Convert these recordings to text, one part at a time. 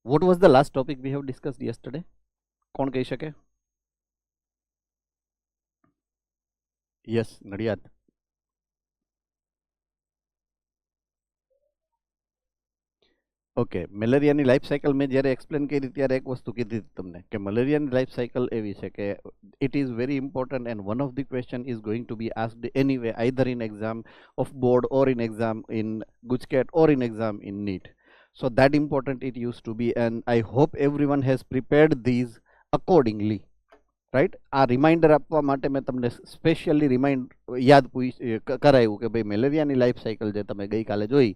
What was the last topic we have discussed yesterday? કોણ કહી શકે? Yes, નડિયાદ. ઓકે, મેલેરિયાની લાઈફ સાયકલ મેં જ્યારે એક્સપ્લેન કરી ત્યારે એક વસ્તુ કીધી હતી તમને કે મલેરિયાની લાઈફ સાયકલ એવી છે કે it is very important and one of the question is going to be asked anyway either in exam of board or in exam in GUJCET or in exam in NEET. So that important it used to be, and I hope everyone has prepared these accordingly, right? આ reminder આપવા માટે મેં તમને specially યાદ કરાયું કે ભાઈ મેલેરિયાની life cycle જે તમે ગઈકાલે જોઈ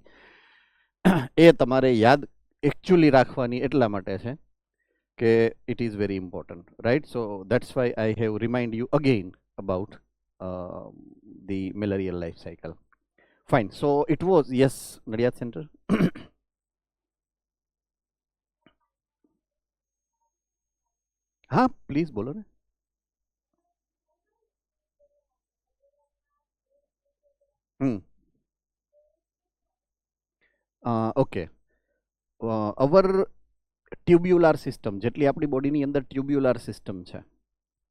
એ તમારે યાદ એકચ્યુઅલી રાખવાની એટલા માટે છે કે it is very important, right? So that's why I have remind you again about the malarial life cycle. Fine. So it was, yes, Nadiad centre. હા, પ્લીઝ બોલો ને. ઓકે, અવર ટ્યુબ્યુલાર સિસ્ટમ, જેટલી આપણી બોડીની અંદર ટ્યુબ્યુલાર સિસ્ટમ છે,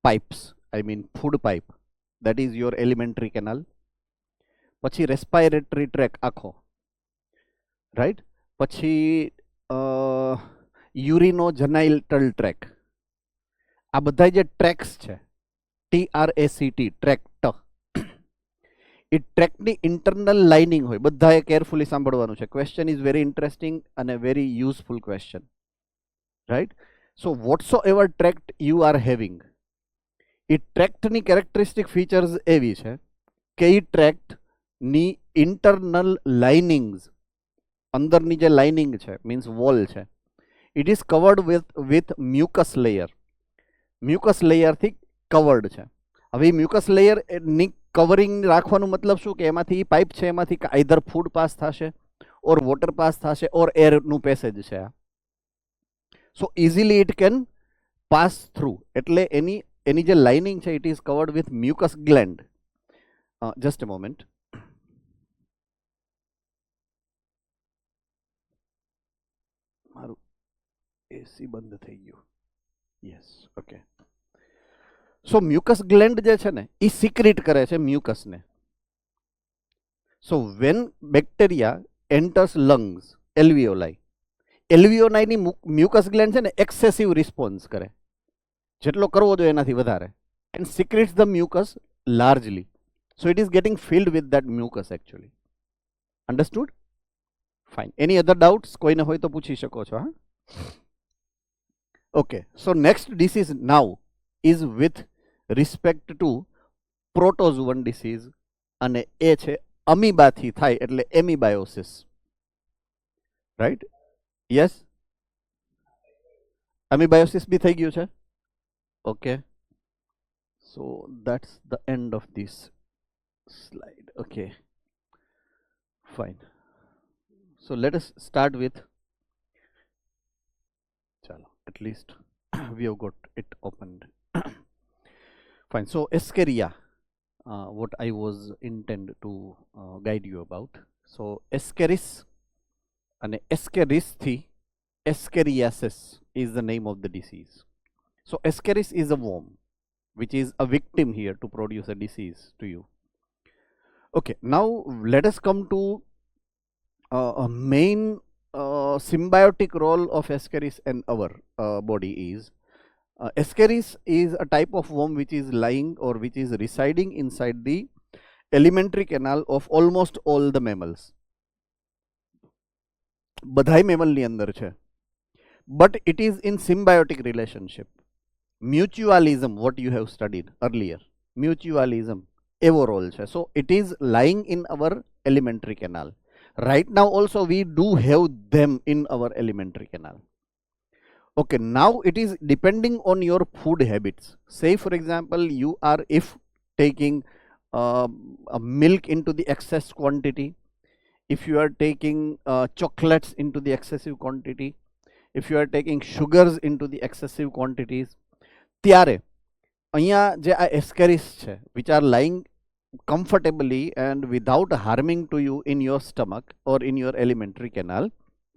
pipes, I mean food pipe, that is your elementary canal. પછી રેસ્પાયરેટરી track આખો, right? પછી યુરિનોજનાઇટલ ટ્રેક. આ બધા જે ટ્રેક્સ છે, TRACT, ટ્રેક્ટ, એ ટ્રેકની ઇન્ટરનલ લાઇનિંગ હોય. બધાએ કેરફુલી સાંભળવાનું છે. ક્વેશ્ચન ઇઝ વેરી ઇન્ટરેસ્ટિંગ અને very useful question, right? So whatsoever tract you are having, એ ટ્રેક્ટની કેરેક્ટરિસ્ટિક ફીચર્સ એવી છે કે એ ટ્રેક્ટની ઇન્ટરનલ લાઇનિંગ્સ, અંદરની જે લાઇનિંગ છે, મીન્સ વોલ છે, it is covered with mucus layer. Mucus લેયરથી કવર્ડ છે. હવે મ્યુકસ લેયરની કવરિંગ રાખવાનું મતલબ શું કે એમાંથી પાઇપ છે, એમાંથી આઈધર ફૂડ પાસ થશે ઓર વોટર પાસ થશે ઓર એરનું પેસેજ છે આ. So easily it can pass through. એટલે એની જે લાઇનિંગ છે, it is covered with mucus gland. Just a moment. મારું એસી બંધ થઈ ગયું. Yes, okay. So mucus gland જે છે ને, એ સિક્રેટ કરે છે મ્યુકસને. So when bacteria enters lungs, એલ્વિયોલાઈની મ્યુકસ ગ્લેન્ડ છે ને એક્સેસિવ રિસ્પોન્સ કરે, જેટલો કરવો જોઈએ એનાથી વધારે, and secretes the mucus largely. So it is getting filled with that mucus actually. Understood? Fine. Any other doubts કોઈને હોય તો પૂછી શકો છો. હા, okay. So next disease now is with respect to protozoan disease, અને એ છે અમીબાથી થાય એટલે એમીબાયોસિસ, રાઈટ? યસ, અમીબાયોસિસ બી થઈ ગયું છે. Okay, so that's the end of this slide. Okay, fine. So let us start with, ચાલો, at least we have got it opened. Fine. So Escherichia, what I was intend to guide you about. So Escherichia and Escherichia, Escheriasis is the name of the disease. So Escherichia is a worm which is a victim here to produce a disease to you. Okay, now let us come to a main symbiotic role of Escherichia in our body is. Escherichia is a type of worm which is lying or which is residing inside the alimentary canal of almost all the mammals. બધાય મેમલની અંદર છે, but it is in symbiotic relationship. Mutualism, what you have studied earlier, mutualism એવો role છે. So it is lying in our alimentary canal. Right now also we do have them in our alimentary canal. Okay, now it is depending on your food habits. Say for example, you are if taking milk into the excess quantity, if you are taking chocolates into the excessive quantity, if you are taking sugars into the excessive quantities, ત્યારે અહીંયા જે આ એસ્કેરિસ છે, which are lying comfortably and without harming to you in your stomach or in your alimentary canal,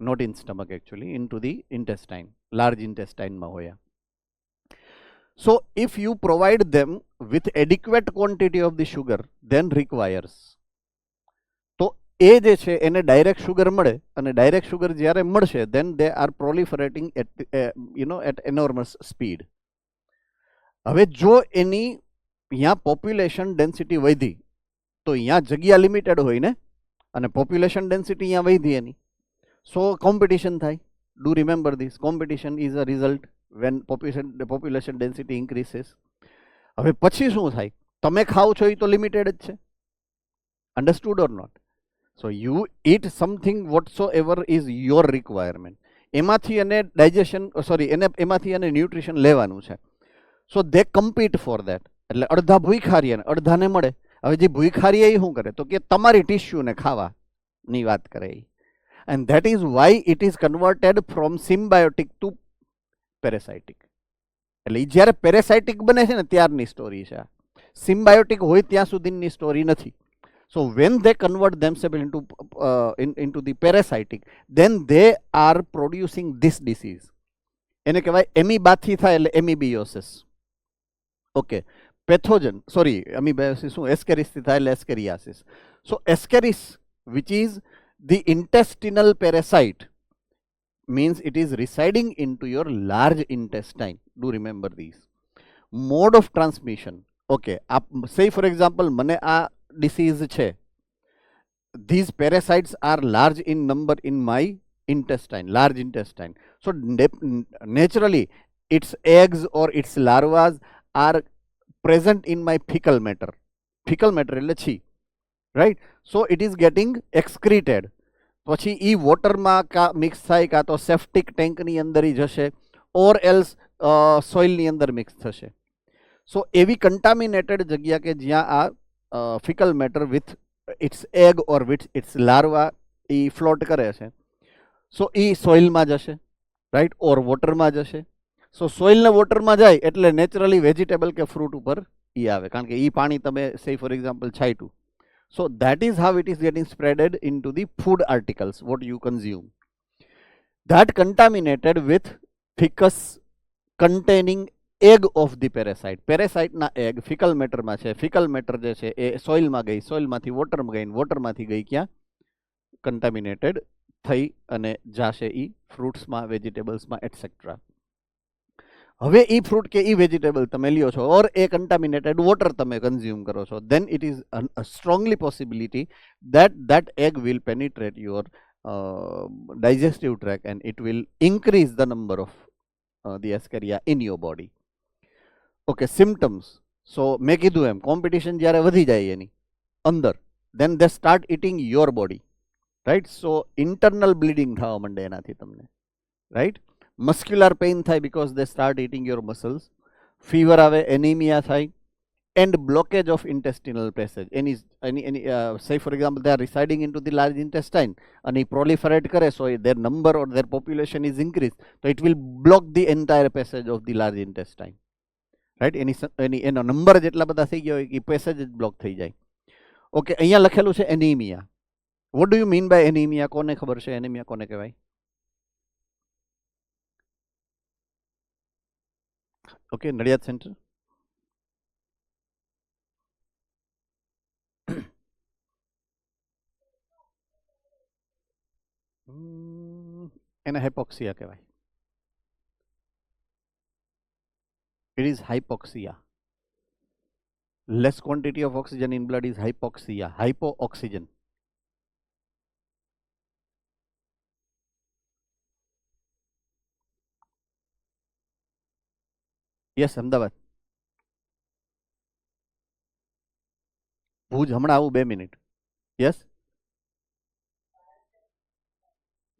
not in stomach actually, into the intestine, large intestine માં હોય. So if you provide them with adequate quantity of the sugar, then requires, તો એ જે છે એને direct sugar મળે, અને direct sugar જ્યારે મળશે, then they are proliferating at at enormous speed. હવે જો એની અહીંયા પોપ્યુલેશન ડેન્સિટી વધી, તો અહીંયા જગ્યા લિમિટેડ હોય ને, અને પોપ્યુલેશન ડેન્સિટી અહીંયા વધી એની, સો કોમ્પિટિશન થાય. Do remember this, competition is a result when population density increases. હવે પછી શું થાય? તમે ખાઓ છો એ તો લિમિટેડ જ છે. Understood or not? So you eat something whatsoever is your requirement. એમાંથી એને ડાયજેશન એમાંથી એને ન્યુટ્રિશન લેવાનું છે. સો દે કમ્પીટ ફોર ધેટ. એટલે અડધા ભૂખારીએ અડધાને મળે. હવે જે ભૂખારીએ એ શું કરે? તો કે તમારી ટિશ્યુને ખાવાની વાત કરે. And that is why it is converted from symbiotic to parasitic. એટલે એ જ્યારે પેરેસાઇટિક બને છે ને ત્યારની સ્ટોરી છે. સિમ્બાયોટિક હોય ત્યાં સુધીની સ્ટોરી નથી. So when they convert themselves into the parasitic, then they are producing this disease. એને કહેવાય એમીબાથી થાય એટલે એમીબિયોસિસ. ઓકે, પેથોજન એમીબાયોસિસ શું એસ્કેરિસથી થાય એટલે ascariasis. So એસ્કેરિસ which is the intestinal parasite means it is residing into your large intestine. Do remember these. Mode of transmission. Okay, say for example મને આ disease છે. These parasites are large in number in my intestine, large intestine. So naturally its eggs or its larvae are present in my fecal matter. Fecal matter એટલે છી, right? So it is getting excreted. પછી એ વોટરમાં mix થાય, કાં તો septic ટેન્કની અંદર જશે, or else સોઇલની અંદર mix થશે. સો એવી કન્ટામિનેટેડ જગ્યા કે જ્યાં આ faecal matter with its egg or with its larva એ ફ્લોટ કરે છે. સો એ સોઇલમાં જશે, રાઈટ, ઓર વોટરમાં જશે. સો સોઇલને વોટરમાં જાય એટલે નેચરલી વેજીટેબલ કે ફ્રૂટ ઉપર એ આવે, કારણ કે એ પાણી તમે સે ફોર એક્ઝામ્પલ છાંટ્યું. So that is how it is getting spreaded into the food articles, what you consume. That contaminated with feces containing egg of the parasite. Parasite na egg fecal matter માં છે. fecal matter જે છે એ સોઇલમાં ગઈ, સોઇલમાંથી વોટરમાં ગઈ, વોટરમાંથી ગઈ ક્યાં? Contaminated થઈ અને જાશે એ ફ્રૂટ્સમાં, વેજીટેબલ્સમાં એટસેટ્રા. હવે એ ફ્રૂટ કે એ વેજીટેબલ તમે લ્યો છો, ઓર એ કન્ટામિનેટેડ વોટર તમે કન્ઝ્યુમ કરો છો, then it is a strongly possibility that that egg will penetrate your digestive tract and it will increase the number of the Escherichia in your body. Okay, symptoms. So મેં કીધું એમ competition જ્યારે વધી જાય એની અંદર, then they start eating your body, right? So internal bleeding થવા માંડે એનાથી તમને, right? Muscular pain થાય because they start eating your muscles. Fever આવે, anemia થાય, and blockage of intestinal passage. Any say for example they are residing into the large intestine and it proliferate કરે, so their number or their population is increased, so it will block the entire passage of the large intestine, right? એનો number જેટલા બધા થઈ ગયા હોય કે passage જ block થઈ જાય. ઓકે, અહીંયા લખેલું છે anaemia. What do you mean by anaemia? કોને ખબર છે એનીમિયા કોને કહેવાય? Okay, Nadiad centre. એને હાઇપોક્સિયા કહેવાય. It is hypoxia. Less quantity of oxygen in blood is hypoxia. Hypooxygen. Yes, Ahmedabad. Bhuj હમણાં આવું 2 મિનિટ. યસ,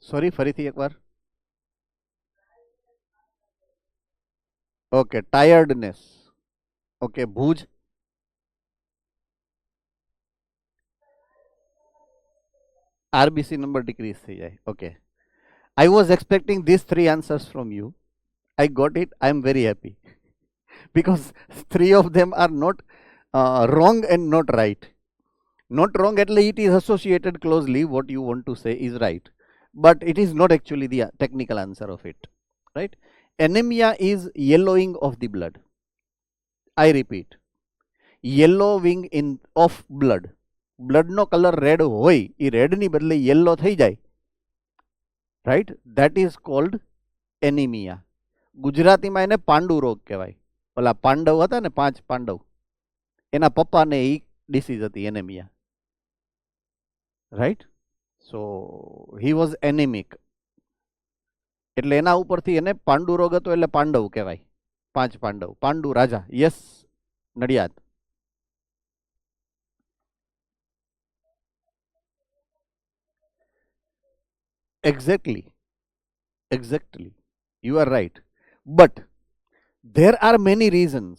સોરી, ફરીથી એકવાર. Okay, tiredness. Okay, Bhuj. RBC number decrease થઈ જાય. Okay, I was expecting these 3 answers from you. I got it. I am very happy because 3 of them are not wrong and not right. Not wrong એટલે it is associated closely. What you want to say is right. but it is not actually the technical answer of it, right? Anemia is yellowing of the blood. I repeat, yellowing in of blood. blood નો colour red હોય એ red ની બદલે yellow થઈ જાય, right, that is called anemia. ગુજરાતીમાં એને પાંડુ રોગ કહેવાય. ઓલા પાંડવ હતા ને 5 પાંડવ, એના પપ્પાને એ ડિસીઝ હતી anaemia, right. So he was anaemic, એટલે એના ઉપરથી એને પાંડુ રોગ હતો એટલે પાંડવ કહેવાય. 5 પાંડવ, પાંડુ રાજા. Yes Nadiad. Exactly, exactly. You are right. But there are many reasons.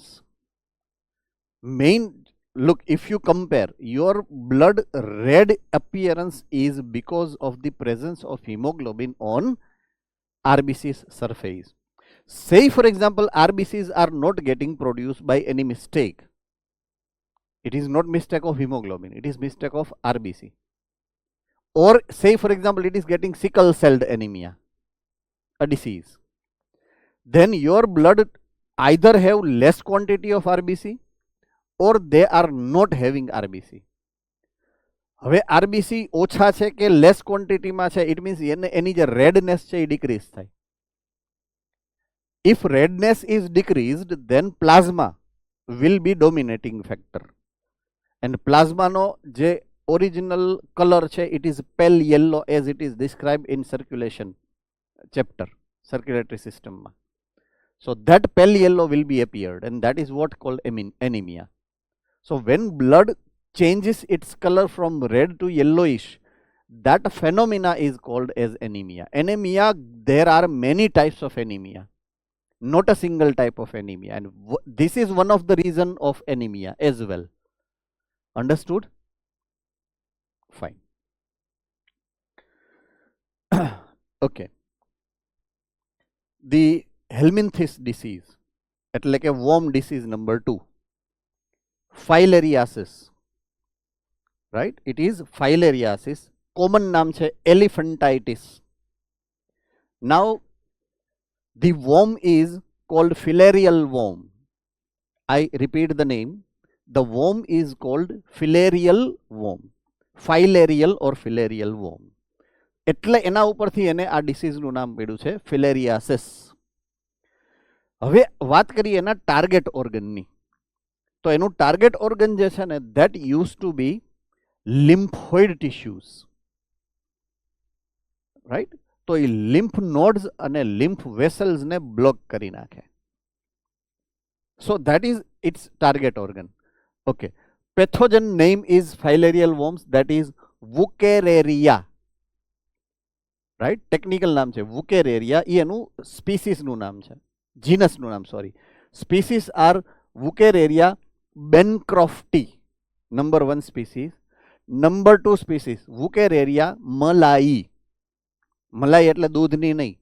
Look, if you compare, your blood red appearance is because of the presence of hemoglobin on RBC's surface. Say, for example, RBCs are not getting produced by any mistake. It is not mistake of hemoglobin, it is mistake of RBC. Or say, for example, it is getting sickle celled anemia, a disease. Then your blood either have less quantity of RBC or they are not having RBC. હવે RBC ઓછા છે કે less ક્વોન્ટિટીમાં છે, it means એની જે redness છે એ decrease થાય. If redness is decreased, then plasma will be dominating factor. And plasma નો જે original color છે, it is pale yellow as it is described in circulation chapter, circulatory system માં. So that pale yellow will be appeared, and that is what called anemia. So when blood changes its color from red to yellowish, that phenomena is called as anemia. Anemia, there are many types of anemia, not a single type of anemia, and this is one of the reason of anemia as well. Understood? Fine. Okay. The Helminthes disease, એટલે કે worm disease number 2, filariasis, right? It is filariasis. Common નામ છે elephantitis. Now the worm is called filarial worm. I repeat the name. The worm is called filarial worm. Filarial or filarial worm. એટલે એના ઉપરથી એને આ ડિસીઝનું નામ પડ્યું છે ફિલેરિયાસિસ. હવે વાત કરીએ એના ટાર્ગેટ ઓર્ગનની, તો એનું ટાર્ગેટ ઓર્ગન જે છે ને, that use to be lymphoid tissues, right. તો એ લિમ્ફ નોડ્સ અને લિમ્ફ વેસલ્સને બ્લોક કરી નાખે. So that is its target organ. Okay. Pathogen name is filarial worms, that is wuchereria, right. Technical નામ છે વુકેરેરિયા. એ એનું સ્પીસીસનું નામ છે, જીનસનું નામ, sorry. Species are wuchereria bancrofti, number 1 species. Number 2 species wuchereria malayi. Malayi એટલે દૂધની નહીં,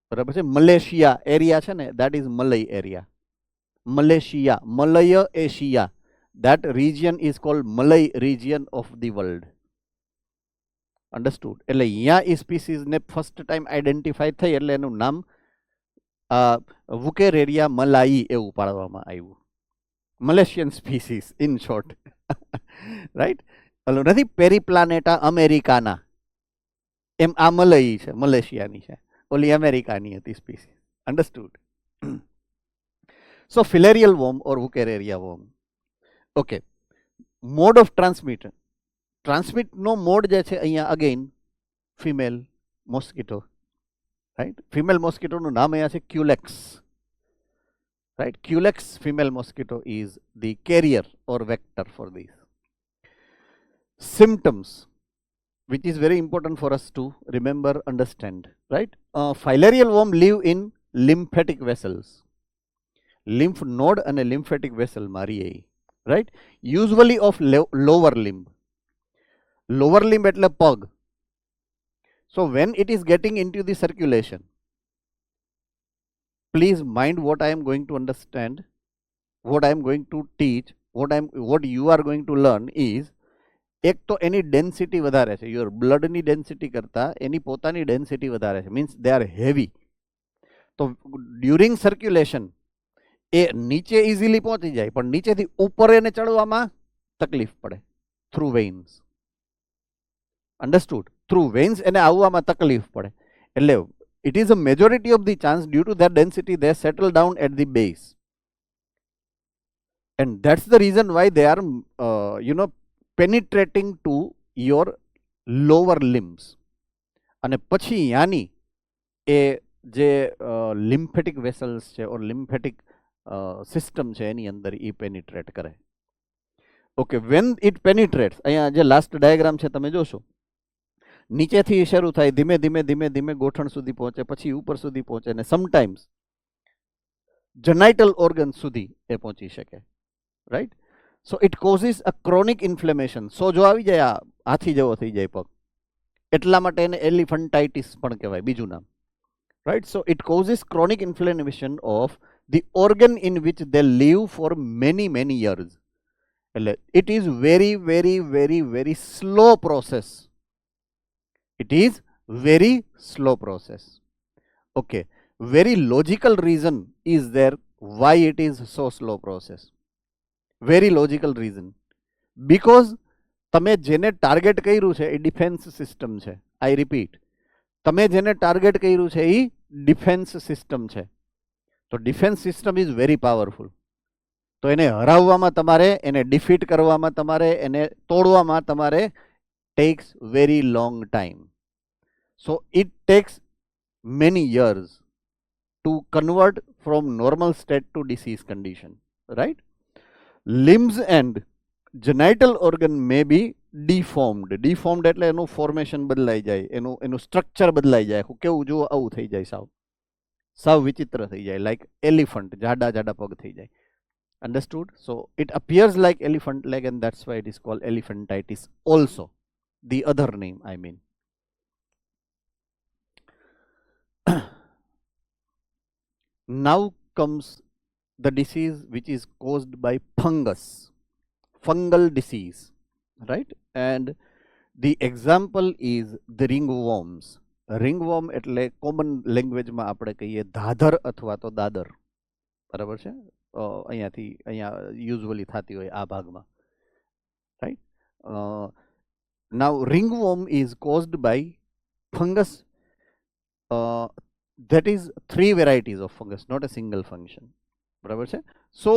બરાબર છે. મલેશિયા એરિયા છે ને, that is મલય area. Malaysia, મલય Asia, that region is called Malay region of the world. Understood? એટલે અહીંયા એ સ્પીસીસ ને ફર્સ્ટ ટાઈમ આઈડેન્ટિફાઈ થઈ એટલે એનું નામ વુકેરેરિયા મલાઈ એવું પાડવામાં આવ્યું. Malaysian species in short, right. ઓલું નથી પેરીપ્લાનેટા અમેરિકાના, એમ આ મલઈ છે, મલેશિયાની છે, ઓલી અમેરિકાની હતી species. Understood? So filarial worm or wuchereria worm. Okay. Mode of ટ્રાન્સમિટનો મોડ જે છે અહીંયા again female mosquito, right. Female મોસ્કીટોનું નામ અહીંયા છે culex, right. Culex female mosquito is the carrier or vector for this. Symptoms, which is very important for us to remember, understand, right? Filarial worm live in lymphatic vessels, lymph node and a lymphatic vessel mariye, right? Usually of lower limb. Lower limb એટલે પગ. So when it is getting into the circulation, please mind what I am going to understand, what I am going to teach, what you are going to learn is, એક તો એની density વધારે છે, your બ્લડની density કરતાં એની પોતાની density વધારે છે, means they are heavy. તો during circulation એ નીચે ઇઝીલી પહોંચી જાય, પણ નીચેથી ઉપર એને ચડવામાં તકલીફ પડે થ્રુ વેઇન્સ. અન્ડરસ્ટુડ? થ્રુ વેઇન્સ એને આવવામાં તકલીફ પડે. એટલે it is a majority of the chance due to their density they settle down at the base, and that's the reason why they are penetrating to your lower limbs. અને પછી યાની એ જે lymphatic vessels છે or lymphatic system છે એની અંદર એ penetrate કરે. Okay, when it penetrates, અહીંયા જે last diagram છે તમે જોશો, નીચેથી શરૂ થાય, ધીમે ધીમે ધીમે ધીમે ગોઠણ સુધી પહોંચે, પછી ઉપર સુધી પહોંચે, અને સમટાઈમ્સ જનાઇટલ ઓર્ગન સુધી એ પહોંચી શકે. Right? So it causes a chronic inflammation. સોજો આવી જાય, આ હાથી જેવો થઈ જાય પગ, એટલા માટે એને એલિફન્ટાઇટિસ પણ કહેવાય, બીજું નામ. Right? So it causes chronic inflammation of the organ in which they live for many many years. એટલે it is very very very very slow process. It is very slow process. Okay, very logical reason is there why it is so slow process. Very logical reason. Because તમે જેને target કર્યું છે એ defence system છે. I repeat, તમે જેને target કર્યું છે એ defence system છે. તો defence system is very powerful. તો એને હરાવવામાં તમારે, એને ડિફીટ કરવામાં તમારે, એને તોડવામાં તમારે takes very long time. So it takes many years to convert from normal state to disease condition, right? Limbs and genital organ may be deformed. Deformed એટલે એનું ફોર્મેશન બદલાઈ જાય, એનું સ્ટ્રક્ચર બદલાઈ જાય. કેવું જુઓ, આવું થઈ જાય, સાવ વિચિત્ર થઈ જાય, લાઈક એલિફન્ટ, જાડા જાડા પગ થઈ જાય. Understood? So it appears like elephant leg, and that's why it is called elephantitis also. The other name, I mean. Now comes the disease which is caused by fungus, fungal disease, right? And the example is the ringworms. Ringworm એટલે common લેંગ્વેજમાં આપણે કહીએ ધાધર અથવા તો દાદર, બરાબર છે? અહીંયાથી અહીંયા યુઝ્યુઅલી થતી હોય આ ભાગમાં, right? Now ringworm is caused by fungus. That is 3 varieties of fungus, not a single function. બરાબર છે? So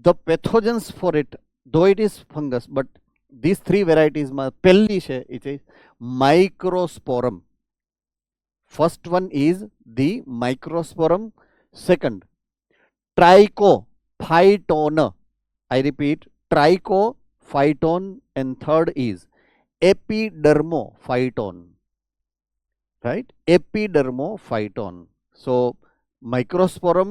the pathogens for it, though it is fungus, but these 3 varieties માં પહેલી છે it is microsporum. First one is the microsporum. Second, trichophyton. I repeat, trichophyton. And third is epidermophyton. Right? Epidermophyton. So microsporum,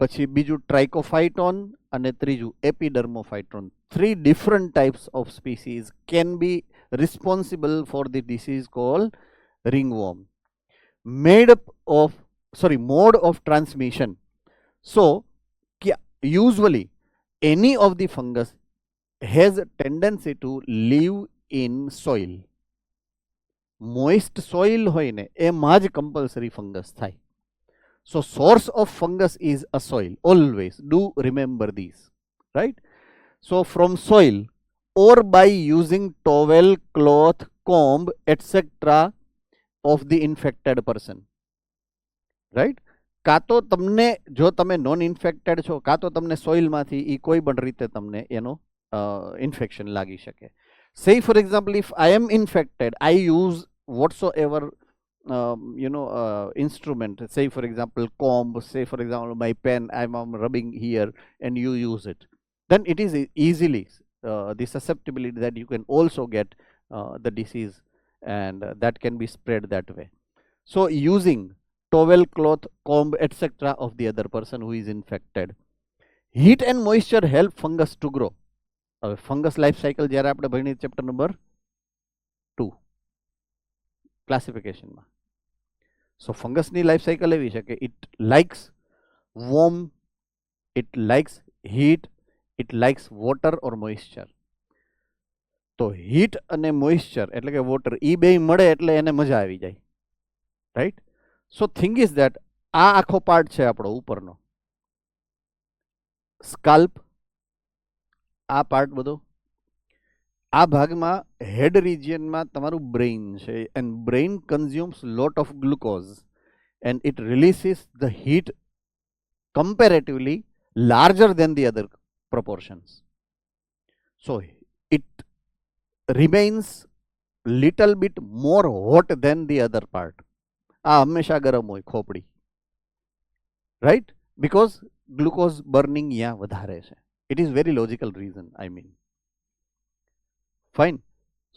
પછી બીજું trichophyton, અને ત્રીજું epidermophyton. 3 different types of species can be responsible for the disease called ringworm. Mode of transmission. So usually any of the fungus has a tendency to live in soil. Moist soil હોય ને એમાં જ compulsory fungus થાય. So source of fungus is a soil. Always do remember these, right? So from soil or by using towel, cloth, comb, etc. of the infected person, right? કાં તો તમને, જો તમે નોન ઇન્ફેક્ટેડ છો, કાં તો તમને સોઇલમાંથી એ કોઈ પણ રીતે તમને એનો ઇન્ફેક્શન લાગી શકે. Say for example, if I am infected, I use whatsoever instrument, say for example comb, say for example my pen, I'm rubbing here and you use it, then it is easily the susceptibility that you can also get the disease, and that can be spread that way. So using towel, cloth, comb, etc. of the other person who is infected. Heat and moisture help fungus to grow. Fungus life cycle જ્યારે આપણે ભણી chapter number 2 ક્લાસિફિકેશનમાં. સો ફંગસની life cycle એવી છે કે it likes warm, it likes heat, it likes water or moisture. તો heat અને moisture એટલે કે વોટર એ બે મળે એટલે એને મજા આવી જાય, right. So thing is that આ આખો પાર્ટ છે આપણો ઉપરનો સ્કાલ્પ, આ પાર્ટ બધો, આ ભાગમાં હેડ રિજિયનમાં તમારું બ્રેઇન છે, and brain consumes lot of glucose and it releases the heat comparatively larger than the other proportions. So it remains little bit more hot than the other part. આ હંમેશા ગરમ હોય ખોપડી, રાઈટ, બીકોઝ ગ્લુકોઝ બર્નિંગ અહીંયા વધારે છે. It is very logical reason, I mean, fine.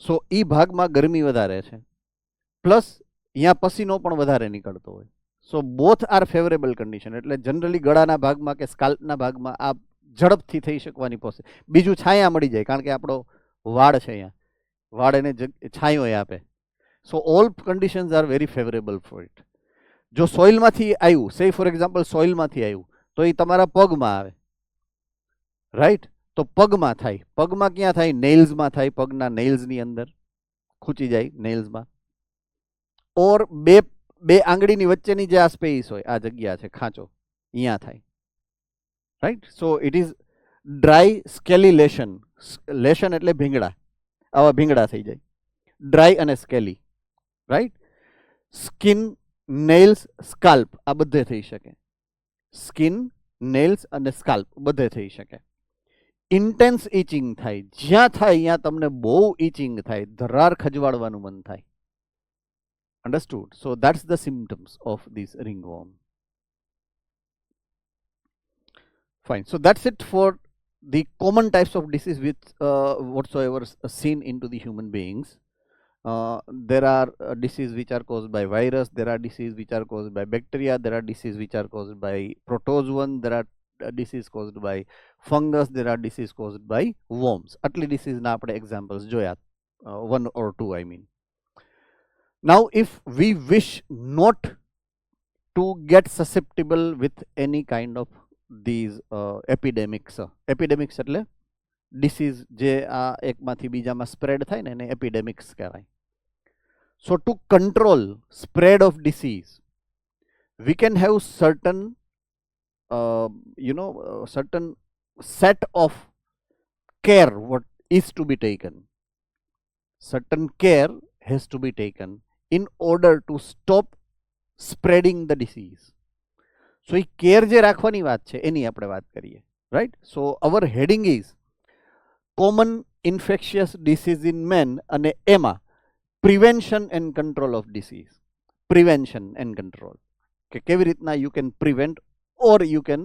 So એ ભાગમાં ગરમી વધારે છે, પ્લસ અહીંયા પસીનો પણ વધારે નીકળતો હોય. સો બોથ આર ફેવરેબલ કન્ડિશન. એટલે જનરલી ગળાના ભાગમાં કે સ્કાલ્પના ભાગમાં આ ઝડપથી થઈ શકવાની પોસે. બીજું છાયા મળી જાય, કારણ કે આપણો વાળ છે અહીંયા, વાળ એને છાંયો આપે. સો all conditions are very favourable four it. જો સોઇલમાંથી આવ્યું, સે ફોર એક્ઝામ્પલ સોઇલમાંથી આવ્યું, તો એ તમારા પગમાં આવે, રાઈટ. તો પગમાં થાય. પગમાં ક્યાં થાય? નેઇલ્સમાં થાય. પગના નેઇલ્સની અંદર ખૂંચી જાય, નેઇલ્સમાં. ઓર બે આંગળીની વચ્ચેની જે આ સ્પેસ હોય, આ જગ્યા છે, ખાંચો, અહીંયા થાય, right. So it is dry scaly lesson. Lesson એટલે ભીંગડા, આવા ભીંગડા થઈ જાય, ડ્રાય અને scaly, right. Skin, nails, scalp, આ બધે થઈ શકે. સ્કિન, નેલ્સ અને સ્કાલ્પ બધે થઈ શકે. ઇન્ટેન્સ ઇચિંગ થાય, જ્યાં થાય અહીંયા તમને બહુ ઇચિંગ થાય, ધરાર ખજવાડવાનું મન થાય. Understood? So that's the symptoms of this ringworm. Fine. So that's it for the common types of disease which whatsoever seen into the human beings. There are diseases which are caused by virus. There are diseases which are caused by bacteria. There are diseases which are caused by protozoan. There are diseases caused by fungus. There are diseases caused by worms. Atli disease na apne examples joya, one or two I mean. Now if we wish not to get susceptible with any kind of these epidemics, epidemics એટલે disease જે આ એકમાંથી બીજામાં spread થાય ને એને એપિડેમિક્સ કહેવાય. So to control spread of disease, we can have certain certain set of care what is to be taken. Certain care has to be taken in order to stop spreading the disease. So એ care જે રાખવાની વાત છે એની આપણે વાત કરીએ, right. So our heading is common infectious disease in man, અને એમાં prevention and control of disease. Prevention and control, કે કેવી રીતના you can prevent or you can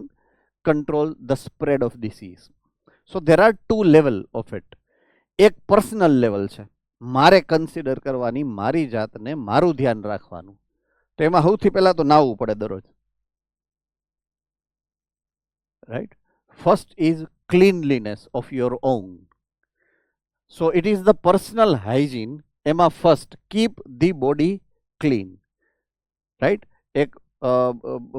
control the spread of disease. So there are two level of it. એક personal level છે, મારે consider કરવાની, મારી જાતને મારું ધ્યાન રાખવાનું. તો એમાં સૌથી પહેલા તો નાહવું પડે દરરોજ, right. First is cleanliness of your own. So it is the personal hygiene. એમાં first keep the body clean, right. એક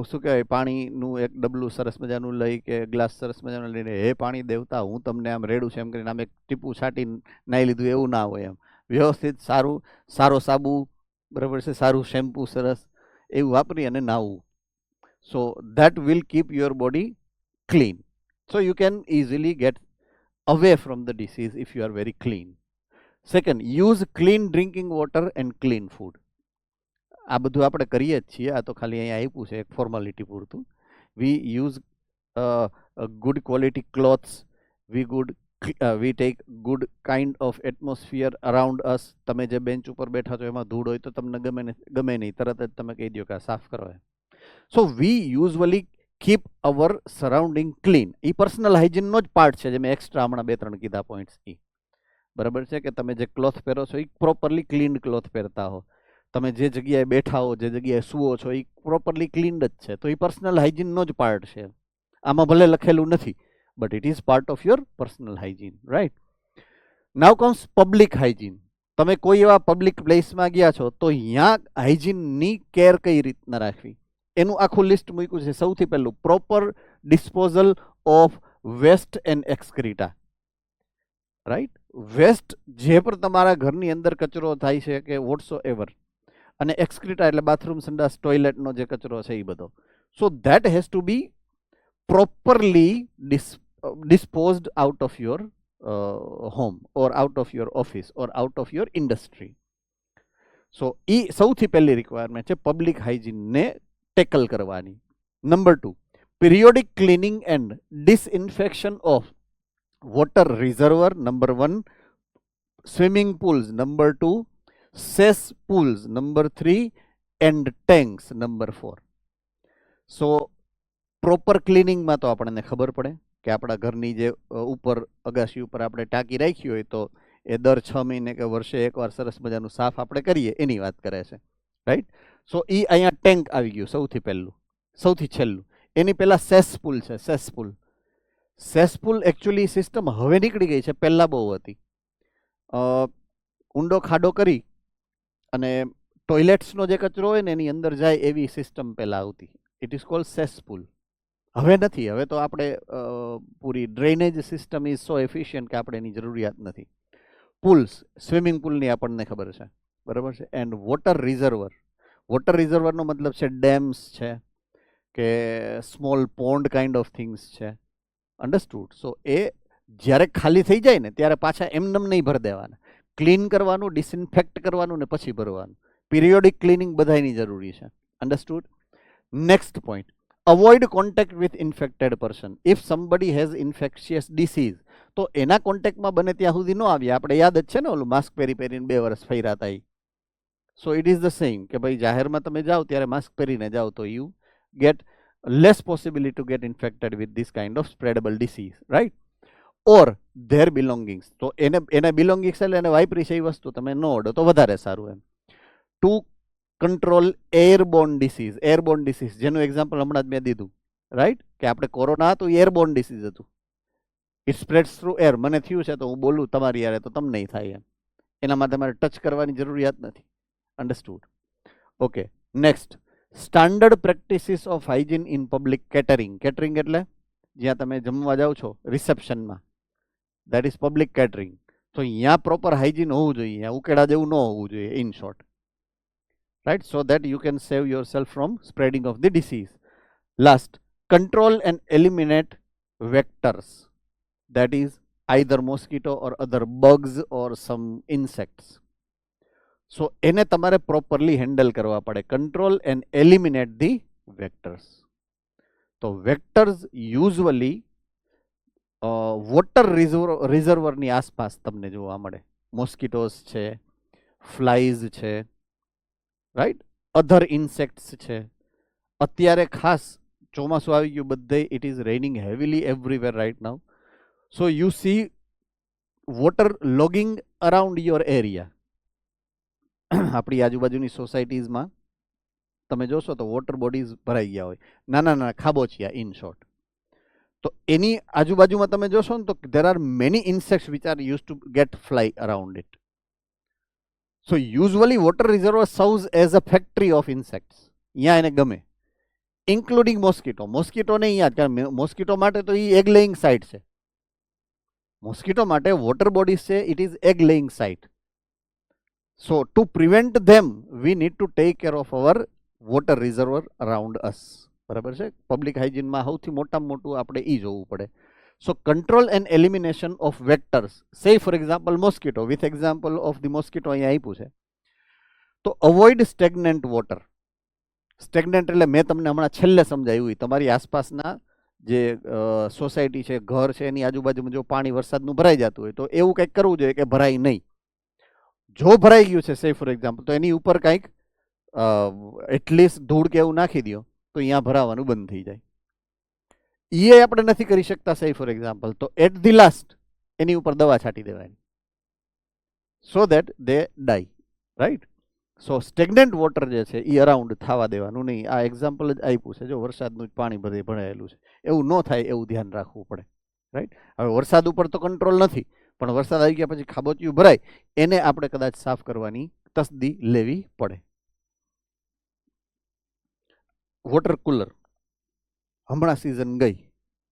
શું કહેવાય, પાણીનું એક ડબલું સરસ મજાનું લઈ કે ગ્લાસ સરસ મજાનું લઈને, હે પાણી દેવતા, હું તમને આમ રેડું છે એમ કરીને આમ એક ટીપું છાંટી નાહી લીધું, એવું ના હોય. એમ વ્યવસ્થિત સારો સાબુ, બરાબર છે, સારું શેમ્પુ સરસ એવું વાપરી અને નાહવું. સો that will keep your body clean. So you can easily get away from the disease if you are very clean. Second, use clean drinking water and clean food. આ બધું આપણે કરીએ જ છીએ, આ તો ખાલી અહીંયા આપ્યું છે એક ફોર્માલિટી પૂરતું. We use good quality clothes. We take good kind of atmosphere around us. તમે જે બેન્ચ ઉપર બેઠા છો એમાં ધૂળ હોય તો તમને ગમે નહીં, તરત જ તમે કહી દો કે આ સાફ કરો. So we usually keep our surrounding clean. એ પર્સનલ હાઇજીનનો જ પાર્ટ છે, જે મેં એક્સ્ટ્રા હમણાં 2-3 કીધા પોઈન્ટ્સ. એ બરાબર છે કે તમે જે ક્લોથ પહેરો છો એ પ્રોપરલી ક્લીન ક્લોથ પહેરતા હો, તમે જે જગ્યાએ બેઠા હો, જે જગ્યાએ સૂવો છો એ પ્રોપરલી ક્લીન જ છે. તો એ પર્સનલ હાઇજીનનો જ પાર્ટ છે. આમાં ભલે લખેલું નથી, but it is part of your personal hygiene, right? Now comes public hygiene. તમે કોઈ એવા પબ્લિક પ્લેસમાં ગયા છો તો અહીંયા હાઇજીનની કેર કઈ રીતના રાખવી એનું આખું લિસ્ટ મૂક્યું છે. સૌથી પહેલું, proper disposal of waste and excreta, right. Waste જે પણ તમારા ઘરની અંદર કચરો થાય છે કે વોટ્સો એવર, અને એક્સક્રીટા એટલે બાથરૂમ, સંડાસ, ટોયલેટનો જે કચરો છે એ બધો, so that has to be properly disposed out of your home or out of your office or out of your industry. સો એ સૌથી પહેલી રિક્વાયરમેન્ટ છે પબ્લિક હાઇજીનને ટેકલ કરવાની. Number 2, periodic cleaning and disinfection of water reservoir. Number 1, swimming pools. Number 2, cesspools. Number 3, and tanks. Number 4. So proper ક્લિનિંગમાં તો આપણને ખબર પડે કે આપણા ઘરની જે ઉપર અગાશી ઉપર આપણે ટાંકી રાખી હોય તો એ દર 6 મહિને કે વર્ષે એકવાર સરસ મજાનું સાફ આપણે કરીએ એની વાત કરે છે, રાઈટ. સો એ અહીંયા ટેન્ક આવી ગયું સૌથી પહેલું, સૌથી છેલ્લું. એની પહેલાં સેસપુલ છે. સેસપુલ એકચ્યુઅલી સિસ્ટમ હવે નીકળી ગઈ છે, પહેલાં બહુ હતી. ઊંડો ખાડો કરી અને ટોયલેટ્સનો જે કચરો હોય ને એની અંદર જાય એવી સિસ્ટમ પહેલાં આવતી. It is called cesspool. હવે નથી, હવે તો આપણે પૂરી drainage system is so efficient કે આપણે એની જરૂરિયાત નથી. પુલ્સ, સ્વિમિંગ પુલની આપણને ખબર છે, બરાબર છે. એન્ડ વોટર રિઝર્વરનો મતલબ છે ડેમ્સ છે કે small pond kind of things છે, અન્ડરસ્ટુડ. સો એ જ્યારે ખાલી થઈ જાય ને ત્યારે પાછા એમનેમ નહીં ભરી દેવાના, ક્લીન કરવાનું, ડિસઇન્ફેક્ટ કરવાનું ને પછી ભરવાનું. પીરિયોડિક ક્લિનિંગ બધાની જરૂરી છે, understood. Next point, avoid contact with infected person. If somebody has infectious disease, તો એના કોન્ટેક્ટમાં બને ત્યાં સુધી ન આવીએ. આપણે યાદ જ છે ને ઓલું માસ્ક પહેરીને 2 વર્ષ ફર્યા હતા એ. So it is the same કે ભાઈ જાહેરમાં તમે જાઓ ત્યારે માસ્ક પહેરીને જાઓ તો you get less possibility to get infected with this kind of spreadable disease, right? Or their belongings. તો એના belongings એટલે એને વાપરી છે એ વસ્તુ તમે ન ઓડો તો વધારે સારું એમ. ટુ કંટ્રોલ એરબોર્ન ડિસીઝ, જેનું એક્ઝામ્પલ હમણાં જ મેં દીધું, રાઈટ, કે આપણે કોરોના હતું એરબોર્ન ડિસીઝ હતું. It spreads through air. મને થયું છે તો હું બોલું તમારી યારે તો તમને થાય એમ, એના માટે તમારે ટચ કરવાની જરૂરિયાત નથી, understood. Okay, next, standard practices of hygiene in public catering. Catering એટલે જ્યાં તમે જમવા જાઓ છો રિસેપ્શનમાં, દેટ ઇઝ પબ્લિક કેટરિંગ. તો અહીંયા પ્રોપર હાઇજીન હોવું જોઈએ, અહીંયા ઉકેડા જેવું ન હોવું જોઈએ, in short, right, so that you can save your self from spreading of the disease. Last, control and eliminate vectors, that is either mosquito or other bugs or some insects. So એને તમારે properly handle કરવા પડે. Control and eliminate the vectors. તો vectors usually water રિઝર્વરની આસપાસ તમને જોવા મળે. મોસ્કિટોસ છે, ફ્લાઇઝ છે, રાઈટ, અધર ઇન્સેક્ટ્સ છે. અત્યારે ખાસ ચોમાસું આવી ગયું બધે, it is raining heavily everywhere right now. So you see water logging around your area. આપણી આજુબાજુની સોસાયટીઝમાં તમે જોશો તો વોટર બોડીઝ ભરાઈ ગયા હોય, નાના નાના ખાબોચિયા, ઇન શોર્ટ. તો એની આજુબાજુમાં તમે જોશો ને તો there are many insects which are used to get fly around it. So usually water reservoir serves as a factory of insects. અહીંયા એને ગમે, ઇન્ક્લુડિંગ મોસ્કિટો ને અહીંયા, કારણ મોસ્કિટો માટે તો એ એગ લેઇંગ સાઇટ છે. મોસ્કિટો માટે વોટર બોડીઝ છે, it is egg laying site. So to prevent them we need to take care of our water reservoir around us, બરાબર છે. પબ્લિક હાઇજીનમાં સૌથી મોટામાં મોટું આપણે એ જોવું પડે. So control and elimination of vectors, say for example mosquito, with example of the mosquito અહીંયા આપ્યું છે. તો અવોઇડ સ્ટેગ્નન્ટ વોટર. સ્ટેગ્નન્ટ એટલે મેં તમને હમણાં છેલ્લે સમજાવ્યું, તમારી આસપાસના જે સોસાયટી છે, ઘર છે, એની આજુબાજુમાં જો પાણી વરસાદનું ભરાઈ જતું હોય તો એવું કંઈક કરવું જોઈએ કે ભરાય નહીં. જો ભરાઈ ગયું છે સે ફોર એક્ઝામ્પલ, તો એની ઉપર કંઈક એટલીસ્ટ ધૂળ કે એવું નાખી દો તો અહીંયા ભરાવાનું બંધ થઈ જાય. એ આપણે નથી કરી શકતા સે ફોર એક્ઝામ્પલ, તો એટ ધી લાસ્ટ એની ઉપર દવા છાંટી દેવાની, so that they die, right. So stagnant water જે છે એ અરાઉન્ડ થવા દેવાનું નહીં. આ એક્ઝામ્પલ જ આપ્યું છે, જો વરસાદનું પાણી બધે ભરાયેલું છે, એવું ન થાય એવું ધ્યાન રાખવું પડે, રાઈટ. હવે વરસાદ ઉપર તો કંટ્રોલ નથી, પણ વરસાદ આવી ગયા પછી ખાબોચિયું ભરાય એને આપણે કદાચ સાફ કરવાની તસદી લેવી પડે. વોટર કુલર હમણાં સિઝન ગઈ,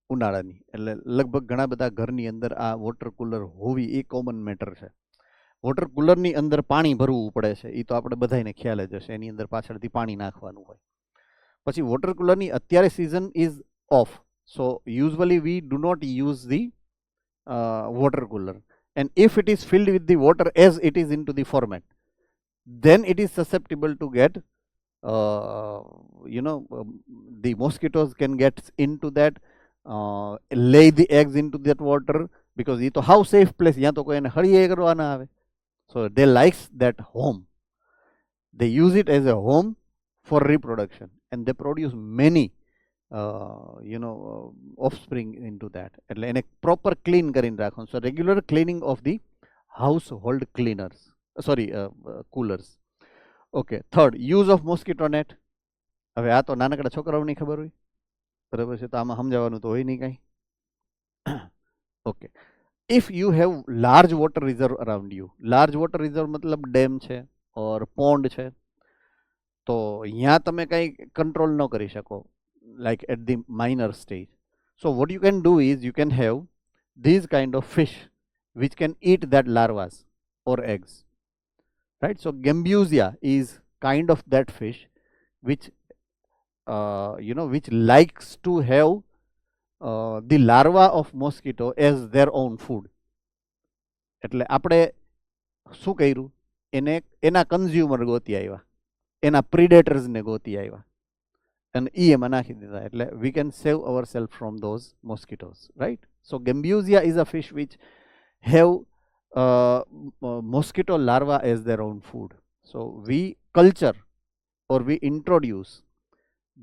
ઉનાળાની, એટલે લગભગ ઘણા બધા ઘરની અંદર આ વોટર કુલર હોવી એ કોમન મેટર છે. વોટર કુલરની અંદર પાણી ભરવું પડે છે, એ તો આપણે બધાને ખ્યાલ જ હશે. એની અંદર પાછળથી પાણી નાખવાનું હોય. પછી વોટર કુલરની અત્યારે season is off, so usually we do not use the water cooler, and if it is filled with the water as it is into the format, then it is susceptible to get uh, the mosquitoes can get into that, lay the eggs into that water, because એ તો how safe place, ત્યાં તો કોઈ એને હળીએ કરવા ના આવે. So they likes that home, they use it as a home for reproduction, and they produce many offspring into that. એટલે એને proper clean કરીને રાખવાનું. So regular cleaning of the household cleaners, coolers. Okay, third, use of mosquito net. હવે આ તો નાનકડા છોકરાઓની ખબર હોય, બરાબર છે, તો આમાં સમજાવવાનું તો હોય નહીં કાંઈ. Okay, if you have large water reserve around you, large water reserve મતલબ ડેમ છે ઓર પોન્ડ છે, તો અહીંયા તમે કંઈ કંટ્રોલ ન કરી શકો, like at the minor stage. So what you can do is you can have these kind of fish which can eat that larvas or eggs, right? So Gambusia is kind of that fish which which likes to have the larva of mosquito as their own food. એટલે આપણે શું કર્યું, એના consumer ગોતી આવ્યા, એના પ્રિડેટર્સને ગોતી આવ્યા, and એ એમાં નાખી દીધા. એટલે we can save ourselves from those mosquitoes, right? So Gambusia is a fish which have mosquito larva as their own food. So we culture or we introduce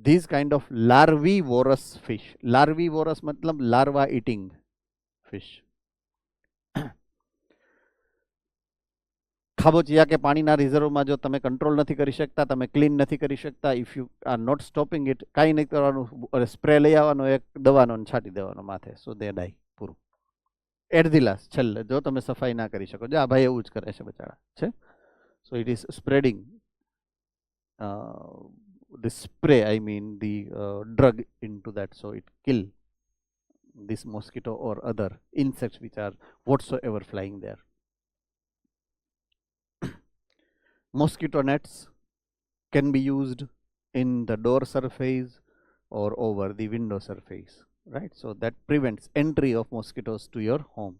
these kind of larvivorous fish. Larvivorous matlab larva eating fish. ખાબોચિયા કે પાણીના રિઝર્વમાં જો તમે control નથી કરી શકતા, તમે clean નથી કરી શકતા, if you are not stopping it, કાંઈ નહીં કરવાનું, સ્પ્રે લઈ આવવાનો એક દવાનો છાંટી દેવાનો માથે, સો દે ડાઈ, પૂરું. એટ ધી લાસ્ટ, છેલ્લે જો તમે સફાઈ ના કરી શકો, જો આ ભાઈ એવું જ કરે છે બચારા છે. સો it is spreading the spray, I mean the drug into that, so it kill this mosquito or other insects which are whatsoever flying there. Mosquito nets can be used in the door surface or over the window surface, right? So that prevents entry of mosquitoes to your home.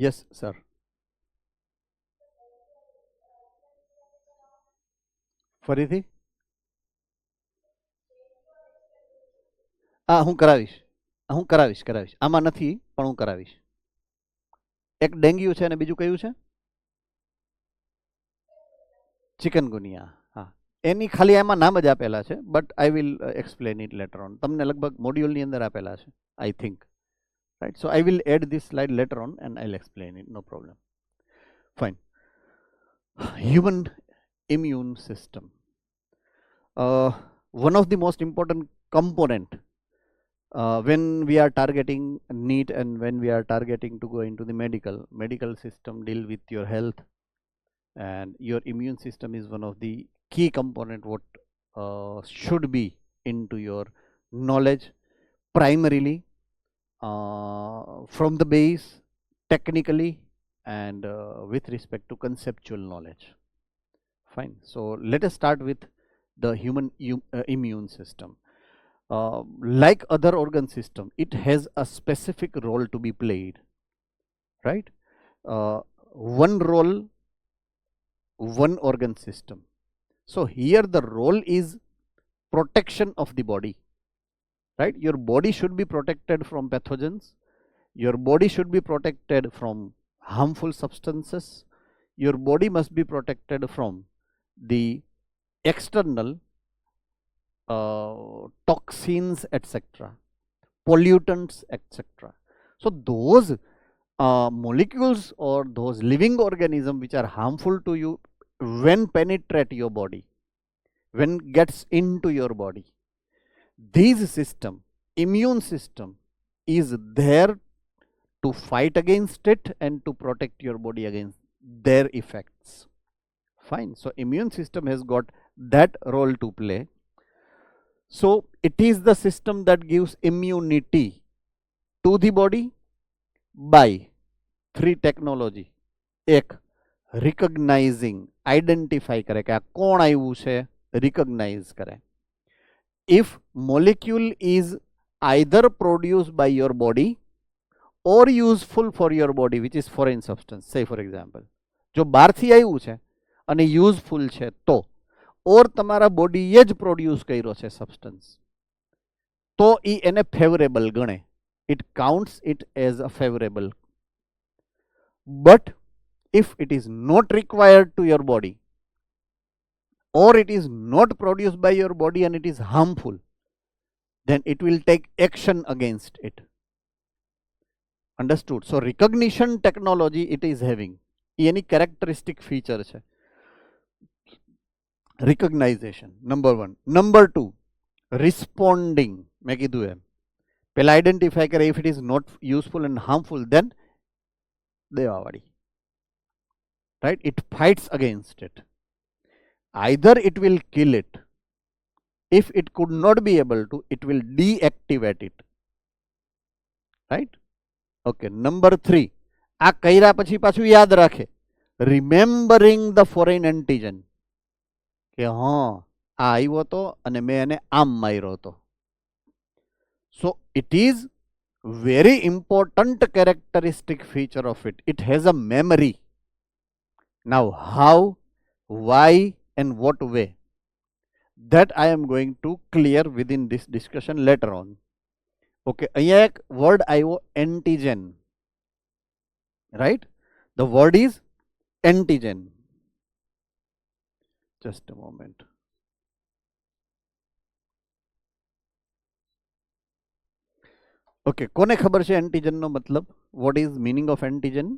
Yes, sir. ફરીથી હું કરાવીશ. આમાં નથી પણ હું કરાવીશ. એક dengue છે અને બીજું કયું છે? ચિકનગુનિયા. હા, એની ખાલી એમાં નામ જ આપેલા છે, but I will explain it letter on. તમને લગભગ મોડ્યુલની અંદર આપેલા છે, I think, right? So I will add this slide later on and I'll explain it, no problem. Fine. Human immune system. One of the most important component when we are targeting NEET and when we are targeting to go into the medical system, deal with your health, and your immune system is one of the key component what should be into your knowledge primarily, from the base, technically, and with respect to conceptual knowledge. Fine. So let us start with the human immune system. Like other organ system, it has a specific role to be played, right? One role, one organ system. So here the role is protection of the body, right? Your body should be protected from pathogens. Your body should be protected from harmful substances. Your body must be protected from the external toxins, etc., pollutants, etc. So those molecules or those living organisms which are harmful to you, when penetrate your body, when gets into your body, these system, immune system, is there to fight against it and to protect your body against their effects. Fine. So immune system has got that role to play. So it is the system that gives immunity to the body by three technology. એક recognizing, identify કરે કે આ કોણ આવ્યું છે, recognize કરે. If molecule is either produced by your body or useful for your body, which is foreign substance, say for example, જો બહારથી આવ્યું છે અને યુઝફુલ છે તો, ઓર તમારા બોડીએ જ પ્રોડ્યુસ કર્યો છે સબસ્ટન્સ, તો એ એને ફેવરેબલ ગણે. It counts it as a favorable. But if it is not required to your body or it is not produced by your body and it is harmful, then it will take action against it. Understood? So recognition technology it is having. Any characteristic feature છે. Recognition, number one. Number two, responding. મેં કીધું એમ પેલા identify કરે, if it is not useful and harmful, then દેવાવાળી. Right? It fights against it. Either it will kill it. If it could not be able to, it will deactivate it. Right? Okay. Number three, આ કર્યા પછી પાછું યાદ રાખે, remembering the foreign antigen. કે હા આ આવ્યો હતો અને મેં એને આમ માર્યો હતો. So it is very important characteristic feature of it. It has a memory. Now how, why and what way, that I am going to clear within this discussion later on. Okay, અહીંયા એક word આવ્યો antigen. Right? The word is antigen. Just a moment. Okay, કોને ખબર છે antigen નો મતલબ? What is meaning of antigen?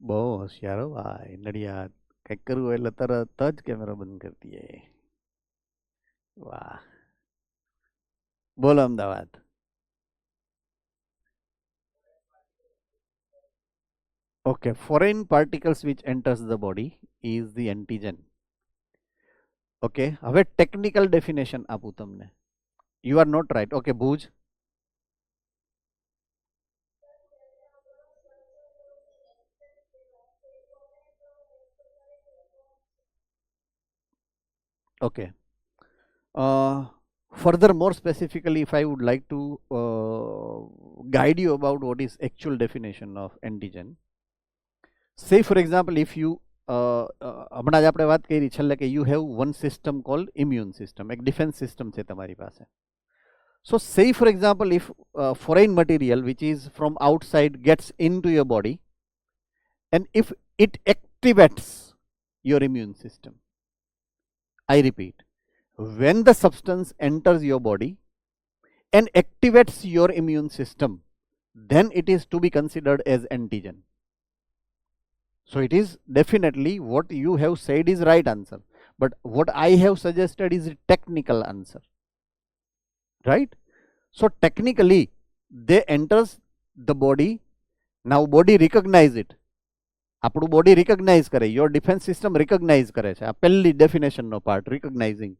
બહુ હોશિયાર હો ભાઈ નડિયાદ. કંઈક કરવું એટલે તરત જ કેમેરા બંધ કરી દઈએ. વાહ. બોલો Ahmedabad. Okay, foreign particles which enters the body is the antigen. Okay, હવે technical definition આપું તમને. You are not right. Okay, Bhuj. Okay. Further, more specifically, if I would like to guide you about what is actual definition of antigen. Say for example, if you હમણાં જ આપણે વાત કરી છેલ્લે કે you have one system called immune system, એક defense system છે તમારી પાસે. So say for example, if foreign material which is from outside gets into your body and if it activates your immune system, I repeat, when the substance enters your body and activates your immune system, then it is to be considered as antigen. So it is definitely what you have said is right answer, but what I have suggested is a technical answer. Right? So technically they enters the body. Now body recognize it. આપણું body રિકગ્નાઇઝ કરે, your defence system રિકગ્નાઇઝ કરે છે. આ પહેલી ડેફિનેશનનો part, રિકગ્નાઇઝિંગ.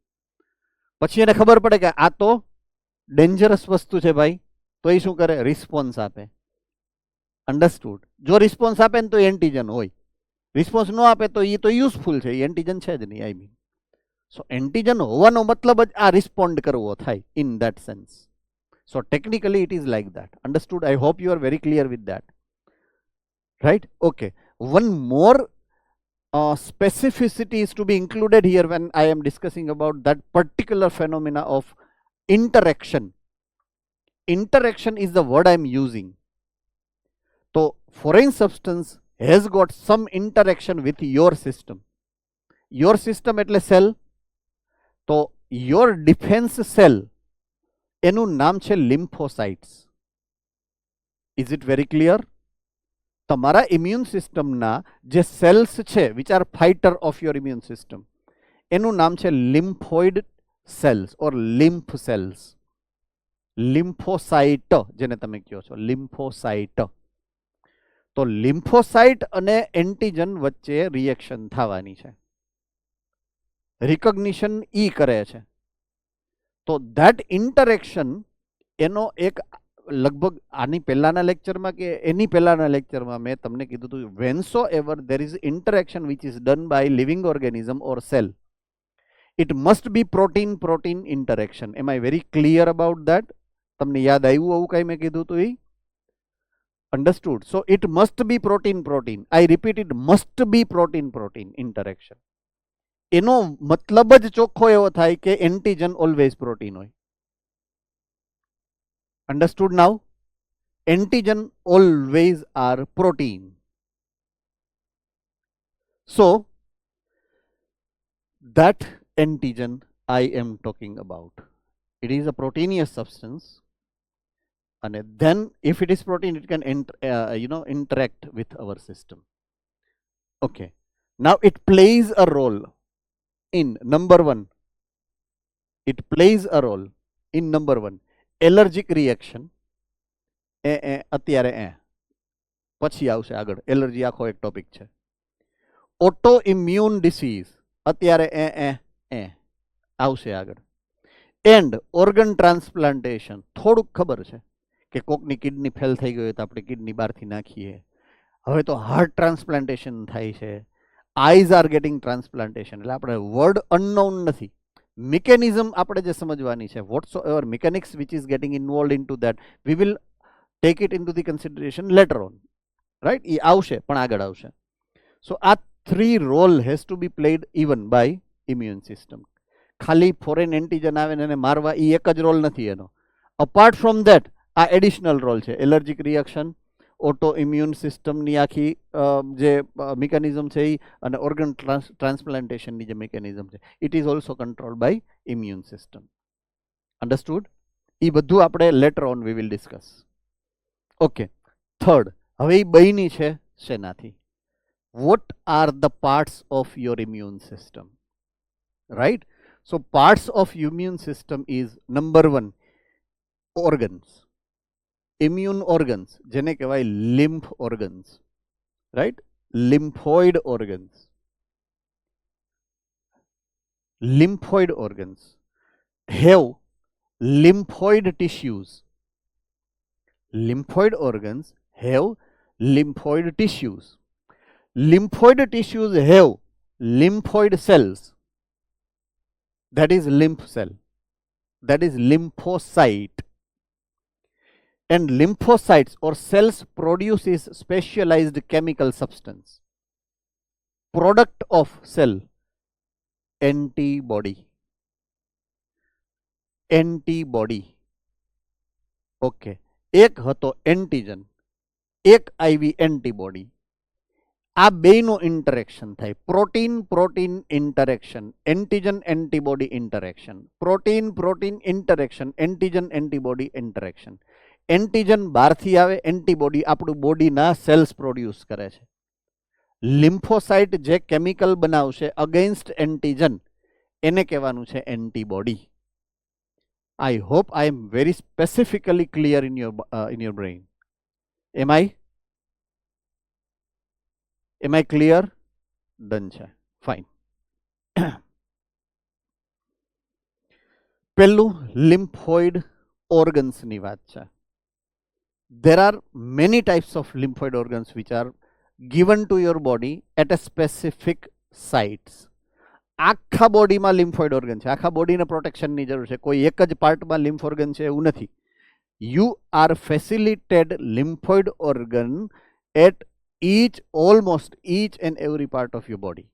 પછી એને ખબર પડે કે આ તો ડેન્જરસ વસ્તુ છે ભાઈ, તો એ શું કરે? રિસ્પોન્સ આપે. અંડરસ્ટુડ? જો રિસ્પોન્સ આપે ને તો એન્ટીજન હોય, રિસ્પોન્સ ન આપે તો એ તો યુઝફુલ છે, એ એન્ટીજન છે જ નહીં. આઈ મીન સો એન્ટીજન હોવાનો મતલબ જ આ રિસ્પોન્ડ કરવો થાય in that sense. So technically it is like that. Understood? I hope you are very clear with that. Right? Okay. One more specificity is to be included here when I am discussing about that particular phenomena of interaction. Interaction is the word I am using. So foreign substance has got some interaction with your system. Your system એટલે cell. તો your defense cell એનું નામ છે lymphocytes. Is it very clear? તમારા immune સિસ્ટમના જે cells છે which are fighter of your immune system, એનું નામ છે લિમ્ફોઇડ સેલ્સ ઓર લિમ્ફ સેલ્સ. લિમ્ફોસાઇટ જેને તમે કહો છો, લિમ્ફોસાઇટ. તો લિમ્ફોસાઇટ અને એન્ટીજન વચ્ચે રિએક્શન થવાની છે, રિકોગ્નિશન ઈ કરે છે. તો ધેટ ઇન્ટરેક્શન એનો એક લગભગ આની પહેલાના લેક્ચરમાં કે એની પહેલાના લેક્ચરમાં મેં તમને કીધું હતું, whensoever there is interaction which is done by living organism or cell, it must be protein protein interaction. Am I very clear about that? તમને યાદ આવ્યું આવું કઈ મેં કીધું હતું? એ understood? So it must be protein protein, I repeat, it must be protein protein interaction. એનો મતલબ જ ચોખ્ખો એવો થાય કે એન્ટીજન ઓલવેઝ પ્રોટીન હોય. understood now? Antigen always are protein. So that antigen I am talking about, it is a proteinous substance, and then if it is protein, it can interact with our system. Okay, now it plays a role in number one, allergic reaction. અત્યારે પછી આવશે આગળ, allergy આખો એક topic છે. Auto immune disease અત્યારે આવશે આગળ. એન્ડ ઓર્ગન ટ્રાન્સપ્લાન્ટેશન, થોડુંક ખબર છે કે કોકની કિડની ફેલ થઈ ગઈ હોય તો આપણે કિડની બહારથી નાખીએ. હવે તો હાર્ટ ટ્રાન્સપ્લાન્ટેશન થાય છે, આઈઝ આર ગેટિંગ ટ્રાન્સપ્લાન્ટેશન. એટલે આપણે વર્ડ અનનોન નથી, મિકેનિઝમ આપણે જે સમજવાની છે, whatsoever mechanics which is getting involve in to that, we will take it in to the consideration later on, right? એ આવશે, પણ આગળ આવશે. સો આ 3 role has to be played even by immune system. ખાલી foreign antigen આવે ને એને મારવા, એ એક જ રોલ નથી એનો. અપાર્ટ ફ્રોમ ધેટ આ એડિશનલ રોલ છે, એલર્જીક રિએક્શન, ઓટો ઇમ્યુન સિસ્ટમની આખી જે મિકેનિઝમ છે એ, અને ઓર્ગન ટ્રાન્સપ્લાન્ટેશનની જે મિકેનિઝમ છે, it is also control by immune system. Understood? એ બધું આપણે later on we will discuss. Okay, third, હવે એ બની છે શેનાથી? What are the parts of your immune system, right? So parts of immune system is number 1 organs, immune organs, જેને કહેવાય lymph organs, right? Lymphoid organs. Lymphoid organs have lymphoid tissues. Lymphoid organs have lymphoid tissues. Lymphoid tissues have lymphoid cells. That is lymph cell. That is lymphocyte. And lymphocytes or cells produces specialized chemical substance. Product of cell, antibody. Antibody. Okay, એક હતો antigen, એક આવી antibody. આ બેયનું interaction થાય, protein protein interaction, antigen antibody interaction, protein protein interaction, antigen antibody interaction. Antigen બહારથી આવે, antibody આપણું બોડીના cells produce કરે છે. લિમ્ફોસાઇટ જે કેમિકલ બનાવશે અગેન્સ્ટ એન્ટીજન, એને કહેવાનું છે antibody. I hope I am very specifically clear in your brain. Am I clear? Done છે, fine. પહેલું lymphoid organs ની વાત છે. There are many types of lymphoid organs which are given to your body at a specific sites. આખા બોડીમાં લિમ્ફોઇડ organ છે, આખા બોડીને પ્રોટેક્શનની જરૂર છે, કોઈ એક જ પાર્ટમાં લિમ્ફ ઓર્ગન છે એવું નથી. You are facilitated lymphoid organ at almost each and every part of your body.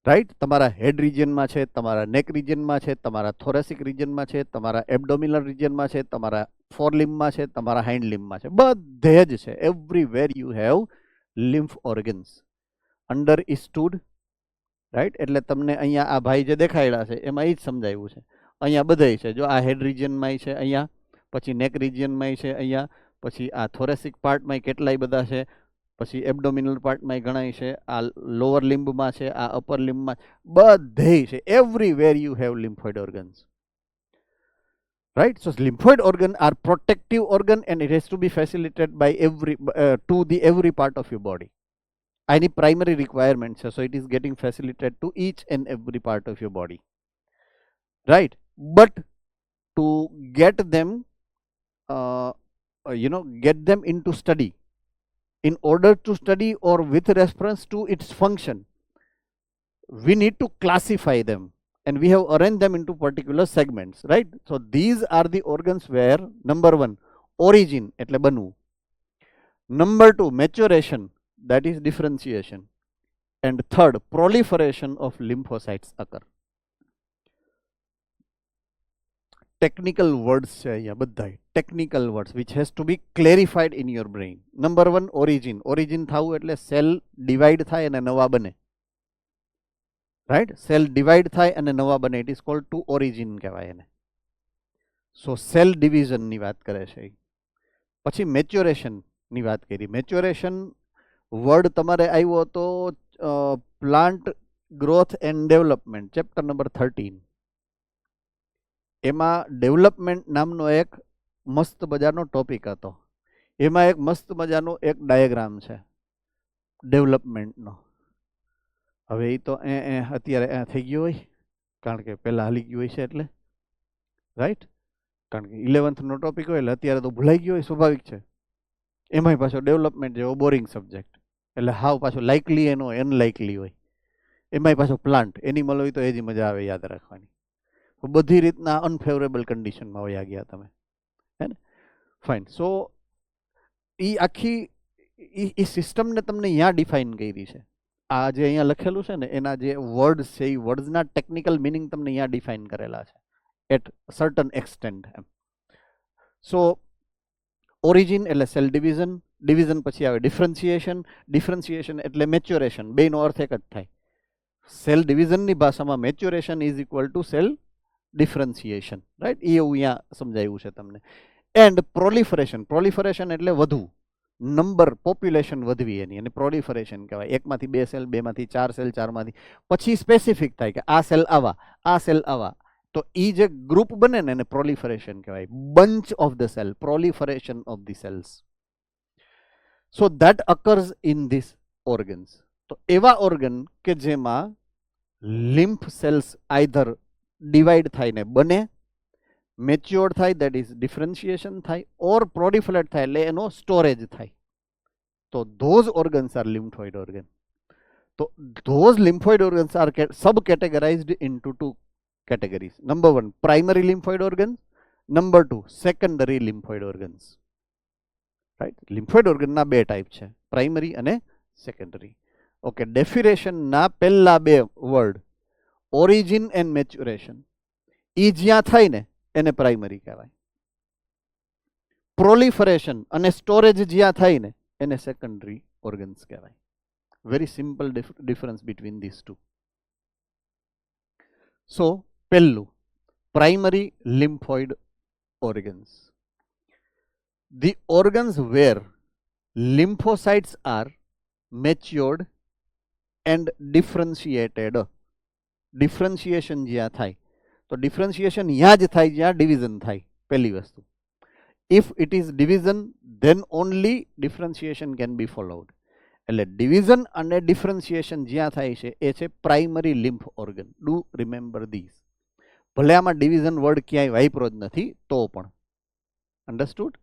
Right? તમારા હેડ રિજિયનમાં છે, તમારા નેક રિજિયનમાં છે, તમારા થોરેસિક રિજિયનમાં છે, તમારા એબડોમિનલ રિજિયનમાં છે, તમારા ફોર લિમ્બમાં છે, તમારા હાઇન્ડ લિમ્બમાં છે, બધે જ છે. Everywhere you have lymph organs. Understood? Right? એટલે તમને અહીંયા આ ભાઈ જે દેખાડ્યા છે એમાં એ જ સમજાવ્યું છે. અહીંયા બધાય છે, જો આ હેડ રિજિયનમાં છે, અહીંયા પછી નેક રિજિયનમાં છે, અહીંયા પછી આ થોરેસિક પાર્ટમાં કેટલાય બધા છે, પછી એબડોમિનલ પાર્ટમાં ગણાય છે, આ લોઅર લિમ્બમાં છે, આ અપર લિમ્બમાં, બધે છે. Everywhere you have lymphoid organs. Right? So lymphoid organ are protective organ and it has to be facilitated by every part of your body. Any primary requirements, so it is getting facilitated to each and every part of your body. Right? But to get them, get them into study, in order to study or with reference to its function, we need to classify them. And we have arranged them into particular segments, right? So these are the organs where number 1, origin, એટલે બનવું. Number 2, maturation, that is differentiation. And third, proliferation of lymphocytes occur. Technical words છે અહીંયા બધાય, technical words which has to be clarified in your brain. Number 1, origin. Origin થવું એટલે cell divide થાય અને નવા બને. રાઈટ, સેલ ડિવાઈડ થાય અને નવા બને, it is called to origin કહેવાય એને. સો સેલ ડિવિઝનની વાત કરે છે. પછી મેચ્યોરેશનની વાત કરી. મેચ્યોરેશન વર્ડ તમારે આવ્યો તો plant growth and development, chapter number 13. એમાં ડેવલપમેન્ટ નામનો એક મસ્ત મજાનો ટોપિક હતો. એમાં એક મસ્ત મજાનો એક ડાયાગ્રામ છે ડેવલપમેન્ટનો. હવે એ તો અત્યારે થઈ ગયો હોય, કારણ કે પહેલાં હાલી ગયું હોય છે એટલે, રાઈટ. કારણ કે 11thનો ટોપિક હોય એટલે અત્યારે તો ભૂલાઈ ગયો હોય, સ્વાભાવિક છે. એમાંય પાછો ડેવલપમેન્ટ જેવો બોરિંગ સબ્જેક્ટ, એટલે હાવ પાછો લાઇકલી એનો અનલાઇકલી હોય. એમાંય પાછો પ્લાન્ટ એનિમલ હોય તો એ જ મજા આવે યાદ રાખવાની. બધી રીતના અનફેવરેબલ કન્ડિશનમાં વયા ગયા તમે, હે ને? ફાઇન. સો એ આખી એ સિસ્ટમને તમને અહીંયા ડિફાઇન કરી છે. આ જે અહીંયા લખેલું છે ને એના જે વર્ડ્સ છે એ વર્ડ્સના ટેકનિકલ મિનિંગ તમને અહીંયા ડિફાઇન કરેલા છે એટ સર્ટન એક્સટેન્ટ એમ. સો ઓરિજિન એટલે સેલ ડિવિઝન, ડિવિઝન પછી આવે ડિફરન્સિએશન, ડિફરન્સિએશન એટલે મેચ્યોરેશન. બેનો અર્થ એક જ થાય. સેલ ડિવિઝનની ભાષામાં maturation is equal to cell differentiation, right. એ એવું અહીંયા સમજાયું છે તમને. એન્ડ પ્રોલિફરેશન, પ્રોલિફરેશન એટલે વધવું, નંબર, પોપ્યુલેશન વધવી એની, અને પ્રોલિફરેશન કહેવાય. 1માંથી 2 સેલ, 2માંથી 4 સેલ, 4માંથી પછી સ્પેસિફિક થાય કે આ સેલ આવા, આ સેલ આવા, તો એ જે ગ્રુપ બને ને એને પ્રોલિફરેશન કહેવાય. Bunch of the cell, proliferation of the cells. So that occurs in these organs. તો એવા ઓર્ગન કે જેમાં લિમ્ફ સેલ્સ આઈધર ડિવાઈડ થાય ને બને, મેચ્યોર્ડ થાય, દેટ ઇઝ ડિફરન્શિએશન થાય, ઓર પ્રોલિફરેટ થાય એટલે એનો સ્ટોરેજ થાય. તો those organs are lymphoid organ. તો those lymphoid organs are sub categorised into 2 categories. Number 1, primary lymphoid organs. Number 2, secondary lymphoid organs. Right? Lymphoid organ ના 2 ટાઈપ છે, પ્રાઇમરી અને સેકન્ડરી. ઓકે, ડેફિનેશન ના પહેલા 2 વર્ડ, ઓરિજિન એન્ડ મેચ્યુરેશન, એ જ્યાં થાય ને એને પ્રાઇમરી કહેવાય. પ્રોલિફરેશન અને સ્ટોરેજ જ્યાં થાય ને એને સેકન્ડરી ઓર્ગન્સ કહેવાય. Very simple difference between these two. So પહેલું, primary lymphoid organs. The organs where lymphocytes are matured and differentiated. Differentiation જ્યાં થાય, તો differentiation ત્યાં જ થાય જ્યાં division થાય. પહેલી વસ્તુ. If it is division, then only differentiation can be followed. એટલે division અને differentiation જ્યાં થાય છે એ છે primary lymph organ. Do remember these. ભલે આમાં ડિવિઝન વર્ડ ક્યાંય વાપરો જ નથી તો પણ. Understood?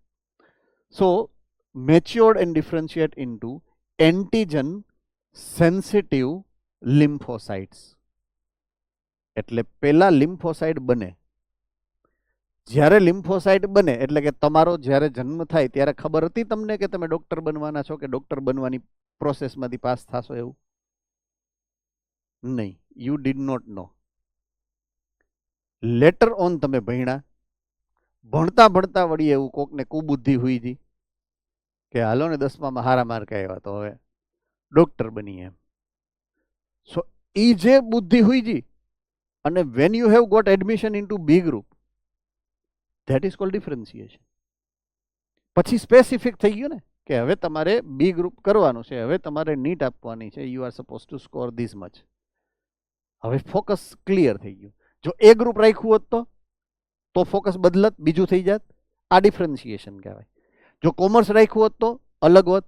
So matured and differentiate into antigen sensitive lymphocytes. એટલે પેલા લિમ્ફોસાઇટ બને. જ્યારે લિમ્ફોસાઇટ બને એટલે કે તમારો જ્યારે જન્મ થાય ત્યારે ખબર હતી તમને કે તમે ડોક્ટર બનવાના છો, કે ડોક્ટર બનવાની પ્રોસેસમાંથી પાસ થશો? એવું નહીં. You did not know. Later on તમે ભણ્યા, ભણતા ભણતા વળી એવું કોકને કુબુદ્ધિ હુઈ જી કે હાલો ને 10માં હારા માર્ક આવ્યા તો હવે ડોક્ટર બની એમ. સો એ જે બુદ્ધિ હુઈ જી, અને when you have got admission into B group, that is called differentiation. પછી સ્પેસિફિક થઈ ગયું ને કે હવે તમારે બી ગ્રુપ કરવાનું છે, હવે તમારે નીટ આપવાની છે, you are suppose two score this much. હવે ફોકસ ક્લિયર થઈ ગયું. જો એ ગ્રુપ રાખ્યું હોત તો ફોકસ બદલત, બીજું થઈ જાત. આ ડિફરન્શિએશન કહેવાય. જો કોમર્સ રાખ્યું હોત તો અલગ હોત,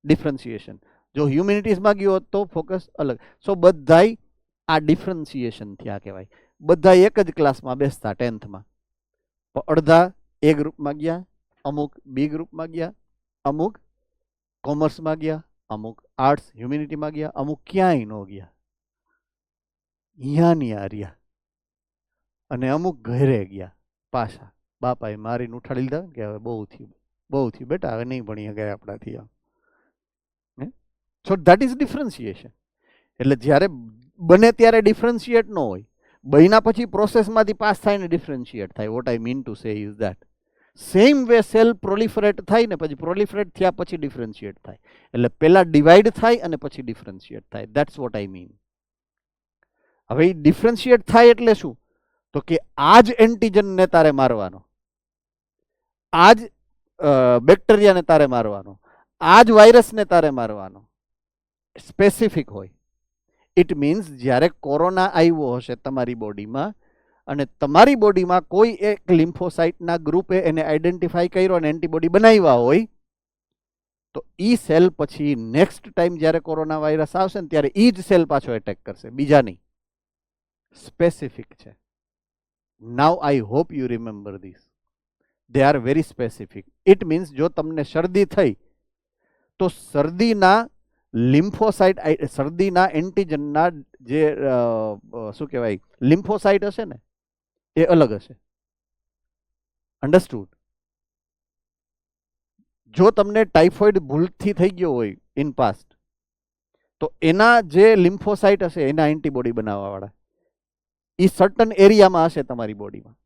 ડિફરન્શિએશન. જો હ્યુમેનિટીઝમાં ગયો હોત તો ફોકસ અલગ. સો બધાય આ ડિફરન્શિએશન થયા કહેવાય. બધા એક જ ક્લાસમાં બેસતા 10th માં, અડધા એ ગ્રુપમાં ગયા, અમુક બી ગ્રુપમાં ગયા, અમુક કોમર્સમાં ગયા, અમુક આર્ટ્સ હ્યુમેનિટીમાં ગયા, અમુક ક્યાંય ન ગયા, અહીંયા રહ્યા, અને અમુક ઘરે ગયા પાછા. બાપાએ મારીને ઉઠાડી લીધા કે હવે બહુ થયું બેટા, હવે નહીં ભણીએ ગયા આપણાથી. સો ધેટ ઇઝ ડિફરન્શિએશન. એટલે જ્યારે બને ત્યારે ડિફરન્શિએટ ન હોય, બન્યા પછી પ્રોસેસમાંથી પાસ થાય ને ડિફરન્શિએટ થાય. What I mean to say is that same way cell proliferate થાય ને પછી પ્રોલિફરેટ થયા પછી ડિફરન્શિએટ થાય. એટલે પહેલા ડિવાઈડ થાય અને પછી ડિફરન્શિએટ થાય. That's vote I mean. હવે એ ડિફરન્શિએટ થાય એટલે શું? તો કે આ જ એન્ટીજનને તારે મારવાનો, આ જ બેક્ટેરિયાને તારે મારવાનો, આ જ વાયરસને તારે મારવાનો. સ્પેસિફિક હોય. ઇટ મીન્સ જ્યારે કોરોના આવ્યો હશે તમારી બોડીમાં અને તમારી બોડીમાં કોઈ એક લિમ્ફોસાઇટના ગ્રુપે એને આઈડેન્ટિફાઈ કર્યો અને એન્ટીબોડી બનાવ્યા હોય, તો ઈ સેલ પછી નેક્સ્ટ ટાઈમ જ્યારે કોરોના વાયરસ આવશે ને ત્યારે ઈ જ સેલ પાછો એટેક કરશે, બીજા નહીં. સ્પેસિફિક છે. Now I hope you remember this. They are very specific. It means જો તમને શરદી થઈ તો શરદીના લિમ્ફોસાઇટ, શરદીના એન્ટીજનના જે શું કહેવાય લિમ્ફોસાઇટ હશે ને એ અલગ હશે. અન્ડરસ્ટુડ? જો તમને ટાઇફોઇડ ભૂલથી થઈ ગયો હોય ઇન પાસ્ટ, તો એના જે લિમ્ફોસાઇટ હશે એના એન્ટીબોડી બનાવવાવાળા એ સર્ટન એરિયામાં હશે તમારી બોડીમાં.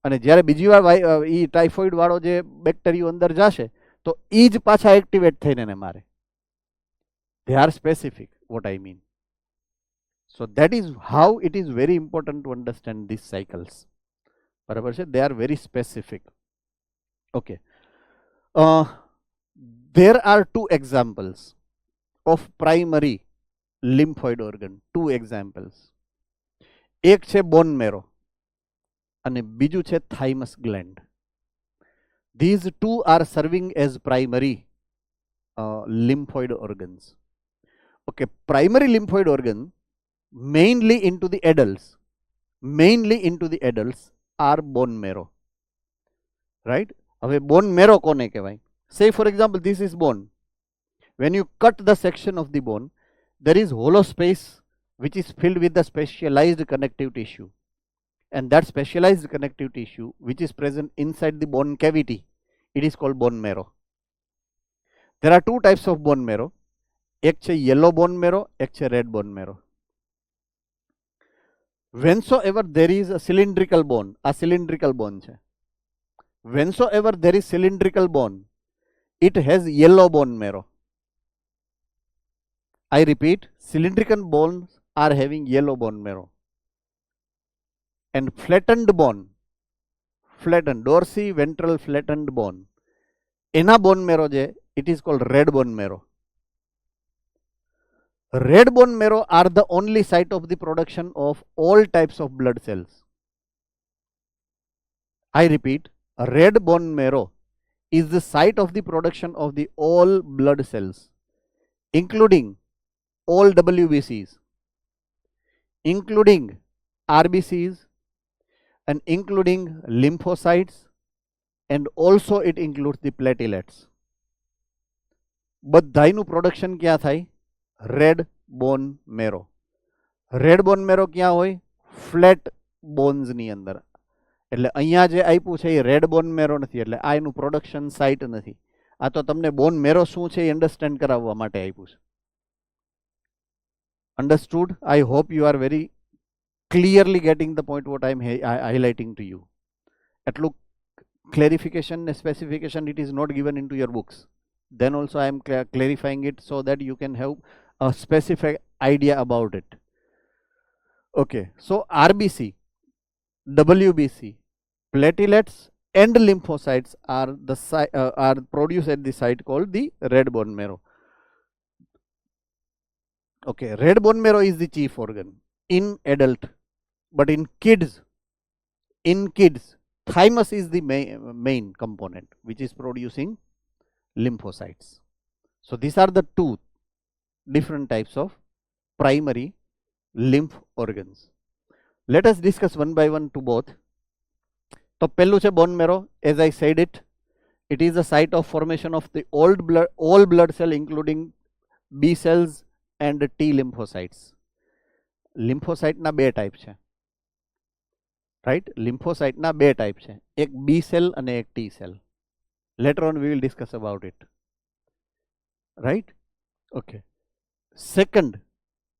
અને જ્યારે બીજી વાર એ ટાઇફોઇડ વાળો જે બેક્ટેરિયો અંદર જશે તો એ જ પાછા એક્ટિવેટ થઈને એને મારે. They are specific, what I mean. So that is how it is very important to understand these cycles. બરાબર છે? They are very specific. Okay. There are two examples of primary lymphoid organ. Two examples. એક છે બોન મેરો અને બીજું છે થાઇમસ gland. These two are serving as primary lymphoid organs. Okay, primary lymphoid organ mainly into the adults are bone marrow, right? હવે bone marrow કોને કહેવાય? Say for example this is bone. When you cut the section of the bone, there is hollow space which is filled with the specialized connective tissue, and that specialized connective tissue which is present inside the bone cavity, it is called bone marrow. There are two types of bone marrow. એક છે yellow બોન marrow, એક છે red bone marrow. whensoever there is a cylindrical bone, આ cylindrical bone છે. whensoever there is cylindrical bone, it has yellow bone marrow. I repeat, cylindrical bones are having yellow bone marrow. And flattened bone, flattened dorsiventral flattened bone, એના bone marrow છે, it is called red bone marrow. Red bone marrow are the only site of the production of all types of blood cells. I repeat, red bone marrow is the site of the production of the all blood cells, including all WBCs, including RBCs, and including lymphocytes, and also it includes the platelets. બધાયનું production ક્યાં થાય? Red bone મેરો. Red bone મેરો ક્યાં હોય? Flat બોન્સની અંદર. એટલે અહીંયા જે આપ્યું છે એ રેડ બોન મેરો નથી, એટલે આ એનું પ્રોડક્શન સાઇટ નથી. આ તો તમને બોન મેરો શું છે એ અન્ડરસ્ટેન્ડ કરાવવા માટે આપ્યું છે. Understood? I hope you are very clearly getting the point what I am highlighting to you. એટલું clarification and specification, it is not given into your books. Then also I am clarifying it so that you can have a specific idea about it. Okay, so RBC, WBC, platelets and lymphocytes are produced at the site called the red bone marrow. Okay, red bone marrow is the chief organ in adult, but in kids, thymus is the main component which is producing lymphocytes. So these are the two different types of primary lymph organs. Let us discuss one by one to both. તો પહેલું છે bone marrow. As I said it is a site of formation of the all blood cell including B cells and T lymphocytes. lymphocyte ના બે type છે, right? lymphocyte ના બે type છે, એક B cell અને એક T cell. Later on we will discuss about it, right? Okay. Second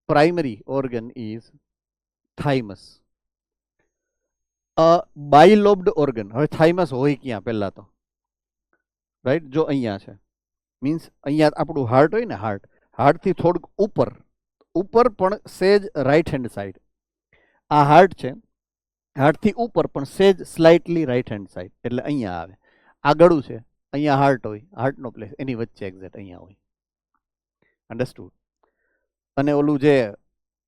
primary organ is thymus. Bilobed organ. હવે થાઇમસ હોય ક્યાં પહેલા તો, રાઈટ? જો અહીંયા છે, મીન્સ અહીંયા આપણું હાર્ટ હોય ને, હાર્ટથી થોડુંક ઉપર પણ સેજ રાઈટ હેન્ડ સાઈડ. આ હાર્ટ છે, હાર્ટથી ઉપર પણ સેજ સ્લાઇટલી રાઈટ હેન્ડ સાઈડ, એટલે અહીંયા આવે. આ ગળું છે, અહીંયા હાર્ટ હોય, હાર્ટનો પ્લેસ એની વચ્ચે એક્ઝેક્ટ અહીંયા હોય. અન્ડરસ્ટુડ? અને ઓલું જે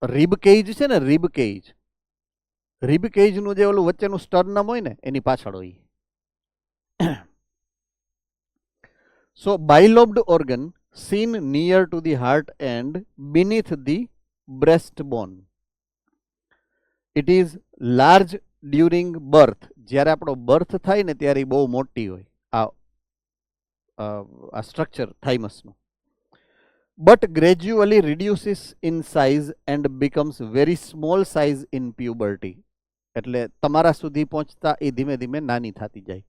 રિબ કેજ છે ને, રિબ કેજનું જે ઓલું વચ્ચેનું સ્ટર્નમ હોય ને, એની પાછળ હોય. સો બાયલોબ્ડ organ seen near to the heart and beneath the breastbone. It is large during birth. જ્યારે આપણો બર્થ થાય ને ત્યારે બહુ મોટી હોય આ structure થાઇમસનું. But gradually reduces in size and becomes very small size in puberty. એટલે તમારા સુધી પહોંચતા એ ધીમે ધીમે નાની થતી જાય.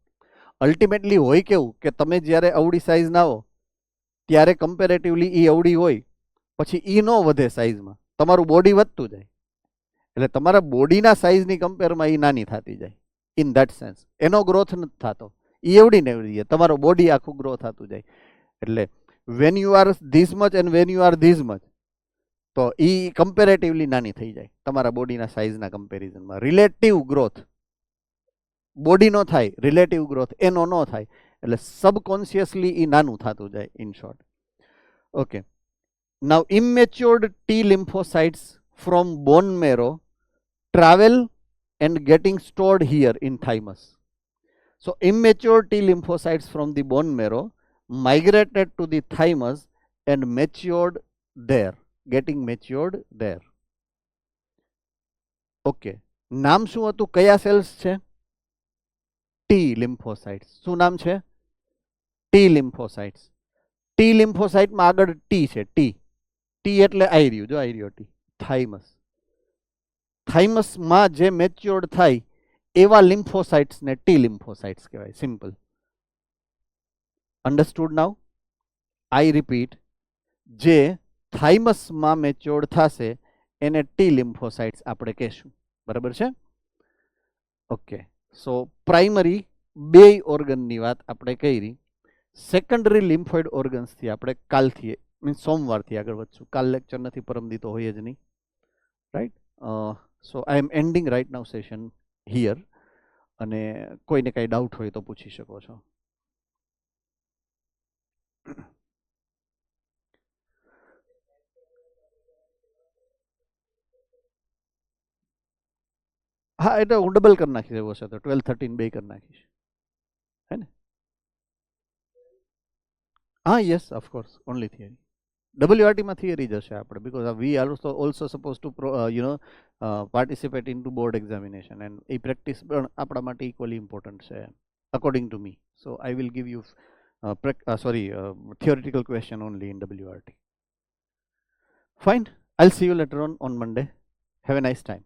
અલ્ટિમેટલી હોય કેવું કે તમે જ્યારે અવળી સાઇઝ ના હો ત્યારે કમ્પેરેટિવલી એ અવળી હોય, પછી એ ન વધે સાઇઝમાં, તમારું બોડી વધતું જાય. એટલે તમારા બોડીના સાઇઝની કમ્પેરમાં એ નાની થતી જાય. ઇન ધેટ સેન્સ એનો ગ્રોથ નથી થતો, એ એવડી ને એવડી જાય, તમારો બોડી આખું ગ્રો થતું જાય. એટલે when you are this much and when you are this much, તો એ કમ્પેરેટિવલી નાની થઈ જાય તમારા બોડીના સાઇઝના કમ્પેરિઝનમાં. રિલેટિવ ગ્રોથ બોડીનો થાય, રિલેટિવ ગ્રોથ એનો ન થાય, એટલે સબકોન્શિયસલી એ નાનું થતું જાય, in short. Okay, now immatured T lymphocytes from bone marrow travel and getting stored here in thymus. So immature T lymphocytes from the bone marrow migrated to the thymus and matured there, getting matured there. Okay, નામ શું હતું? કયા cells છે? T lymphocytes. શું નામ છે? T lymphocytes. T lymphocyte માં આગળ T છે, T એટલે આઈ રહ્યું, જો આઈ રહ્યો T, થાઇમસ. થાઇમસમાં જે મેચ્યોર્ડ થાય એવા લિમ્ફોસાઇટ્સને T lymphocytes કહેવાય. સિમ્પલ. અન્ડરસ્ટુડ નાઉ? આઈ રિપીટ, જે થાઇમસમાં મેચ્યોર્ડ થશે એને T lymphocytes આપણે કહેશું. બરાબર છે? ઓકે, સો પ્રાઇમરી બે ઓર્ગનની વાત આપણે કરી. સેકન્ડરી લિમ્ફોઇડ ઓર્ગન્સથી આપણે કાલથી મીન્સ સોમવારથી આગળ વધશું. કાલ લેક્ચર નથી, પરમદી તો હોય જ નહીં, right? So I am ending right now session here. અને કોઈને કાંઈ ડાઉટ હોય તો પૂછી શકો છો. હા, એટલે હું ડબલ કરી નાખીશ એવો છે તો 12-13 બે કરી નાખીશ, હે ને? હા, યસ, ઓફકોર્સ, ઓનલી થિયરી. WRTમાં થિયરી જ હશે આપણે, because we are also suppose to participate in to board examination, and એ પ્રેક્ટિસ પણ આપણા માટે ઇક્વલી ઇમ્પોર્ટન્ટ છે, according to me. So I will give you theoretical question only in WRT. Fine, I'll see you later on Monday. Have a nice time.